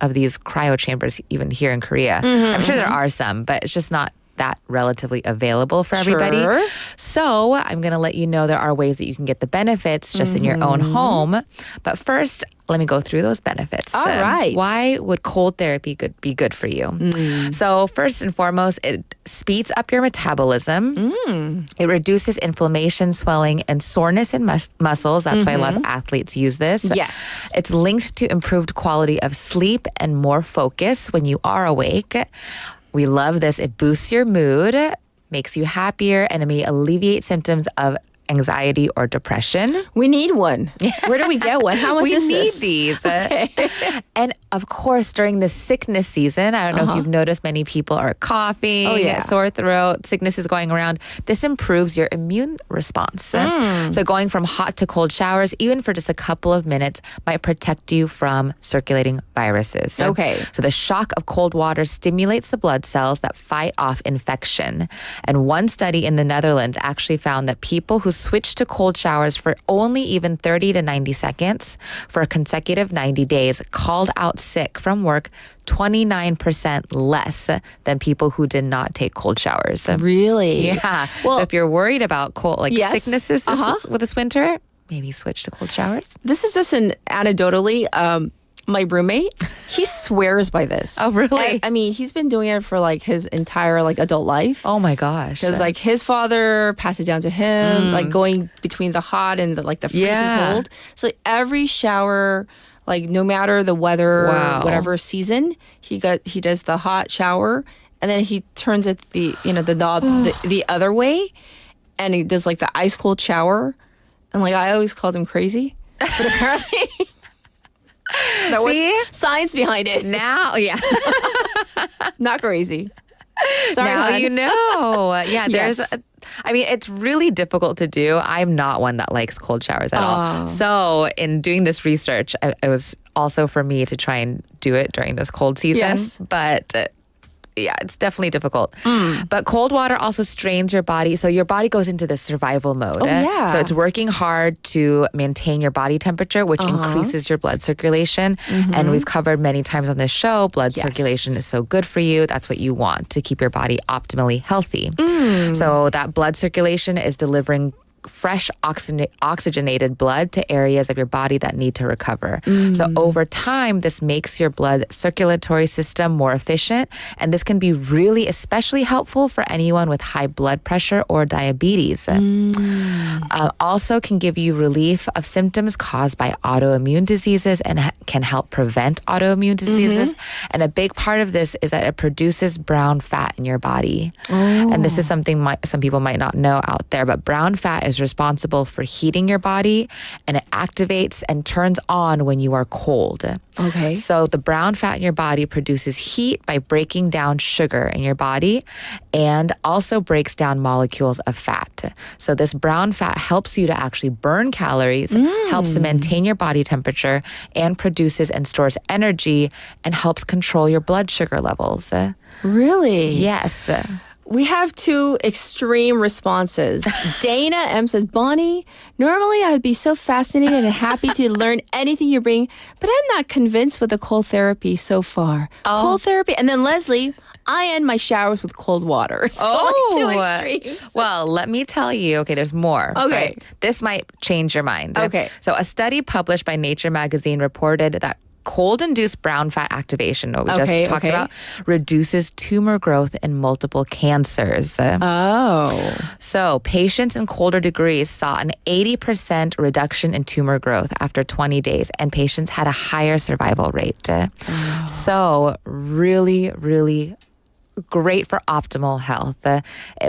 of these cryo chambers even here in Korea. I'm sure there are some, but it's just not that relatively available for everybody. So I'm going to let you know there are ways that you can get the benefits just in your own home. But first, let me go through those benefits. All right. Why would cold therapy be good for you? So first and foremost, it speeds up your metabolism. It reduces inflammation, swelling, and soreness in muscles. That's why a lot of athletes use this. Yes. It's linked to improved quality of sleep and more focus when you are awake. We love this. It boosts your mood, makes you happier, and it may alleviate symptoms of anxiety or depression. We need one. Where do we get one? How much is this? We need these. Okay. And of course, during the sickness season, I don't know if you've noticed many people are coughing, sore throat, sickness is going around. This improves your immune response. So going from hot to cold showers, even for just a couple of minutes, might protect you from circulating viruses. Okay. So the shock of cold water stimulates the blood cells that fight off infection. And one study in the Netherlands actually found that people who switched to cold showers for only even 30 to 90 seconds for a consecutive 90 days called out sick from work 29% less than people who did not take cold showers. Really? Yeah. Well, so if you're worried about cold, sicknesses with this winter, maybe switch to cold showers. This is just an anecdotally. My roommate, he swears by this. Oh, really? I mean, he's been doing it for like his entire adult life. Oh my gosh. Because like his father passed it down to him, like going between the hot and the freezing cold. So every shower, like no matter the weather, whatever season, he does the hot shower, and then he turns it the knob the other way, and he does like the ice cold shower, and like I always called him crazy, but apparently. There was science behind it. Now, Not crazy. Sorry, now hon. you know. Yeah, Yes. it's really difficult to do. I'm not one that likes cold showers at all. So in doing this research, it was also for me to try and do it during this cold season. Yes. But it's definitely difficult. But cold water also strains your body. So your body goes into this survival mode. Oh, yeah. So it's working hard to maintain your body temperature, which increases your blood circulation. And we've covered many times on this show, blood circulation is so good for you. That's what you want to keep your body optimally healthy. So that blood circulation is delivering fresh oxygenated blood to areas of your body that need to recover. So over time, this makes your blood circulatory system more efficient, and this can be really especially helpful for anyone with high blood pressure or diabetes. Also can give you relief of symptoms caused by autoimmune diseases and can help prevent autoimmune diseases. And a big part of this is that it produces brown fat in your body. And this is something some people might not know out there, but brown fat is responsible for heating your body, and it activates and turns on when you are cold. Okay. So the brown fat in your body produces heat by breaking down sugar in your body and also breaks down molecules of fat. So this brown fat helps you to actually burn calories, helps to maintain your body temperature, and produces and stores energy and helps control your blood sugar levels. Really? Yes. We have two extreme responses. Dana M says, Bonnie, normally I would be so fascinated and happy to learn anything you bring, but I'm not convinced with the cold therapy so far. Cold therapy. And then Leslie, I end my showers with cold water. So like two extremes. Well, let me tell you. Okay, there's more. Okay. Right? This might change your mind. Okay. So a study published by Nature magazine reported that cold-induced brown fat activation, what we just talked about, reduces tumor growth in multiple cancers. So patients in colder degrees saw an 80% reduction in tumor growth after 20 days, and patients had a higher survival rate. So really, really great for optimal health.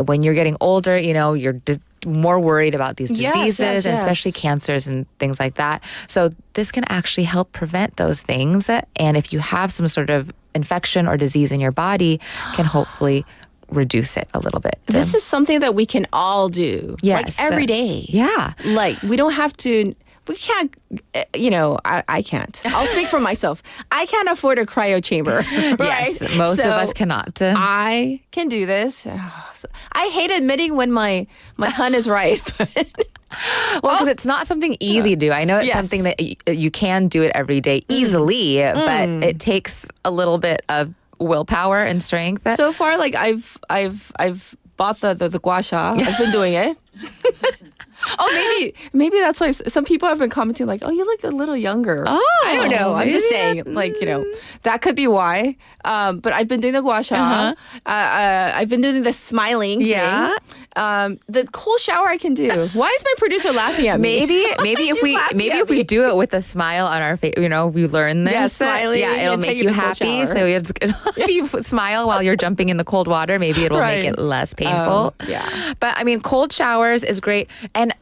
When you're getting older, you're more worried about these diseases, and especially cancers and things like that. So this can actually help prevent those things. And if you have some sort of infection or disease in your body, can hopefully reduce it a little bit. This is something that we can all do. Yes. Like every day. Yeah. Like we don't have to... We can't, I can't. I'll speak for myself. I can't afford a cryo chamber. Right? Yes, most of us cannot. I can do this. I hate admitting when my hun is right. Well, because it's not something easy to do. I know it's something that you can do it every day easily, but it takes a little bit of willpower and strength. So far, like I've bought the gua sha. I've been doing it. Maybe that's why some people have been commenting like, oh, you look a little younger. I don't know. I'm just saying, that could be why. But I've been doing the gua sha. I've been doing the smiling thing. The cold shower I can do. Why is my producer laughing at me? Maybe if we do it with a smile on our face, we learn this. Smiling. It'll make you happy. So if you smile while you're jumping in the cold water, maybe it'll make it less painful. But I mean, cold showers is great. And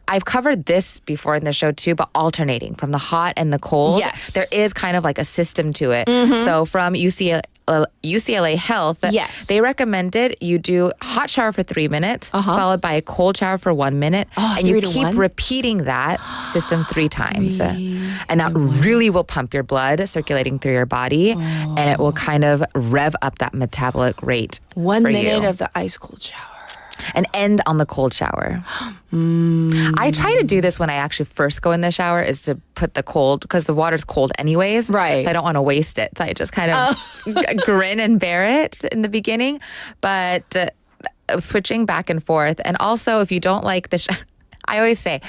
I've covered this before in the show too, but alternating from the hot and the cold. Yes. There is kind of like a system to it. So from UCLA Health, they recommended you do hot shower for 3 minutes, followed by a cold shower for 1 minute, and you keep repeating that system 3 times. And that really will pump your blood circulating through your body, and it will kind of rev up that metabolic rate. 1 minute of the ice cold shower. And end on the cold shower. I try to do this when I actually first go in the shower, is to put the cold, because the water's cold anyways. Right. So I don't want to waste it. So I just kind of grin and bear it in the beginning. But switching back and forth. And also, if you don't like the I always say,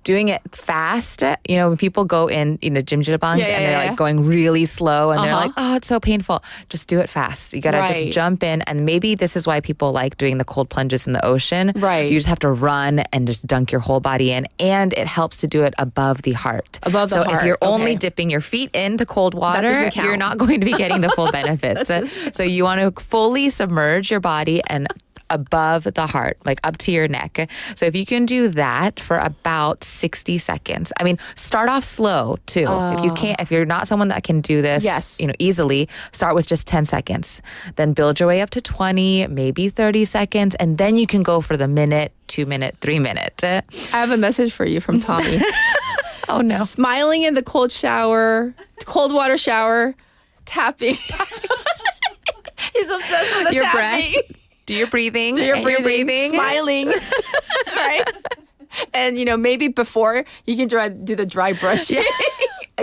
doing it fast, when people go in, jjimjilbangs, and they're like going really slow, and they're like, oh, it's so painful. Just do it fast. You got to just jump in. And maybe this is why people like doing the cold plunges in the ocean. Right. You just have to run and just dunk your whole body in. And it helps to do it above the heart. So if you're only dipping your feet into cold water, you're not going to be getting the full benefits. So you want to fully submerge your body and above the heart, like up to your neck. So if you can do that for about 60 seconds. I mean, start off slow too. If you're not someone that can do this, easily, start with just 10 seconds. Then build your way up to 20, maybe 30 seconds, and then you can go for the minute, 2 minute, 3 minute. I have a message for you from Tommy. Oh no. Smiling in the cold water shower, tapping. He's obsessed with the your tapping. Breath. Do your breathing. Smiling. Right? And, maybe before, you can do the dry brushing.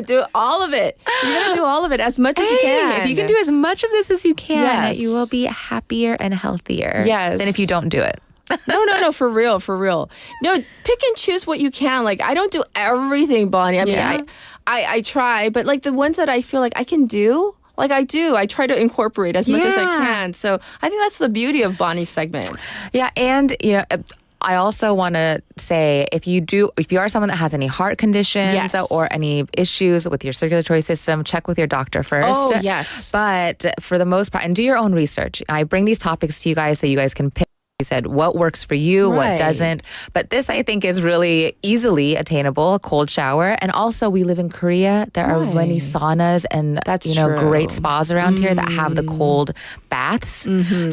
Do all of it. You gotta do all of it as much as you can. If you can do as much of this as you can, you will be happier and healthier than if you don't do it. No, for real. No, pick and choose what you can. Like, I don't do everything, Bonnie. I mean, I try, but like the ones that I feel like I can do, like I do. I try to incorporate as much as I can. So I think that's the beauty of Bonnie's segment. Yeah, and I also want to say if you are someone that has any heart conditions or any issues with your circulatory system, check with your doctor first. Oh, yes. But for the most part, and do your own research. I bring these topics to you guys so you guys can pick. You said what works for you, what doesn't. But this, I think, is really easily attainable, a cold shower. And also, we live in Korea. There are many saunas and great spas around here that have the cold baths.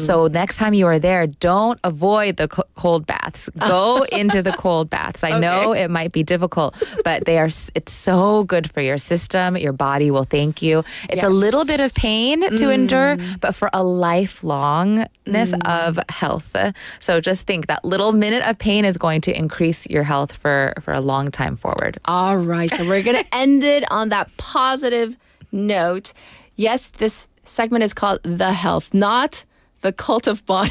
So next time you are there, don't avoid the cold baths. Go into the cold baths. I know it might be difficult, but it's so good for your system. Your body will thank you. It's a little bit of pain to endure, but for a lifelongness of health. So just think that little minute of pain is going to increase your health for a long time forward. All right. So we're going to end it on that positive note. Yes, this segment is called The Health, not the cult of Bonnie.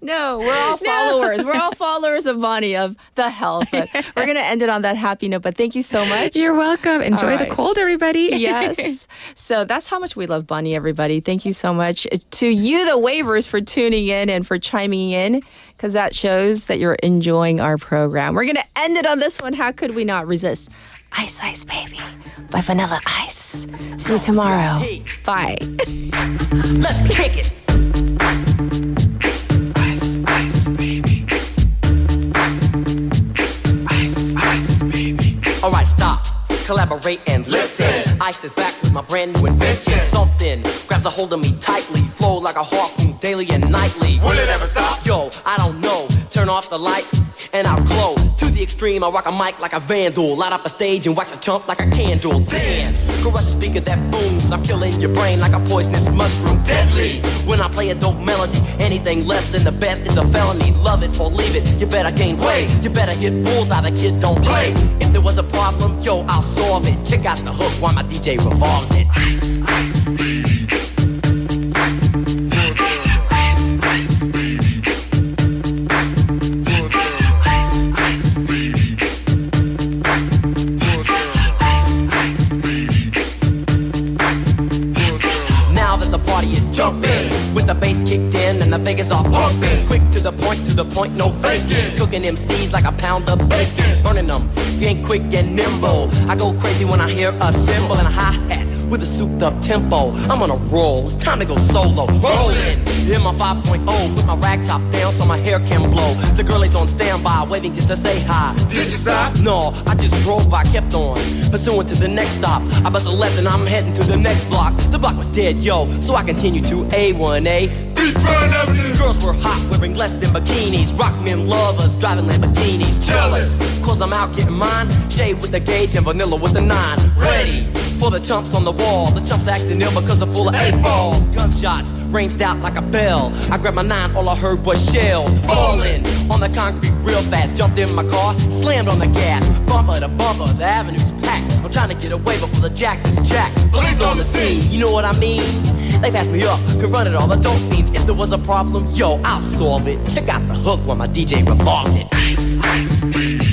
No, we're all followers. We're all followers of Bonnie, of The Health. But we're going to end it on that happy note. But thank you so much. You're welcome. Enjoy the cold, everybody. Yes. So that's how much we love Bonnie, everybody. Thank you so much to you, the waivers, for tuning in and for chiming in, because that shows that you're enjoying our program. We're going to end it on this one. How could we not resist? Ice Ice Baby by Vanilla Ice. See you tomorrow. Bye. Let's kick it. Ice, ice, baby. Ice, ice, baby. All right, stop. Collaborate and listen. Ice is back with my brand new invention. Something grabs a hold of me tightly. Flow like a harpoon daily and nightly. Will it ever stop? Yo, I don't know. Turn off the lights and I'll glow. To the extreme, I rock a mic like a vandal. Light up a stage and wax a chump like a candle. Dance, crush a speaker that booms. I'm killing your brain like a poisonous mushroom. Deadly, when I play a dope melody. Anything less than the best is a felony. Love it or leave it, you better gain weight. You better hit bullseye, the kid don't play. If there was a problem, yo, I'll solve it. Check out the hook while my DJ revolves it. Ice, ice, baby. Jumping with the bass kicked in and the fingers are pumping. Quick to the point, no faking. Cooking MCs like a pound of bacon. Burning them, if you ain't quick and nimble. I go crazy when I hear a cymbal and a hi-hat with a souped up tempo. I'm on a roll, it's time to go solo. Rolling, hit my 5.0, put my rag top down so my hair can blow. The girl is on standby, waiting just to say hi. Did you stop? No, I just drove by, kept on pursuing to the next stop. I bust a left and I'm heading to the next block. The block was dead, yo, so I continued to A1A. Girls were hot, wearing less than bikinis. Rock men lovers, driving Lamborghinis. Jealous, cause I'm out getting mine. Shade with the gauge and vanilla with the 9. Ready for the chumps on the wall. The chumps acting ill because they're full of 8-ball. Gunshots ranged out like a bell. I grabbed my 9, all I heard was shells falling on the concrete real fast. Jumped in my car, slammed on the gas. Bumper to bumper, the avenue's packed. I'm trying to get away before the jack is jacked. Police on the scene, you know what I mean? They passed me up, could run it all, the dope fiends. If there was a problem, yo, I'll solve it. Check out the hook while my DJ revolves it. Ice, ice, baby.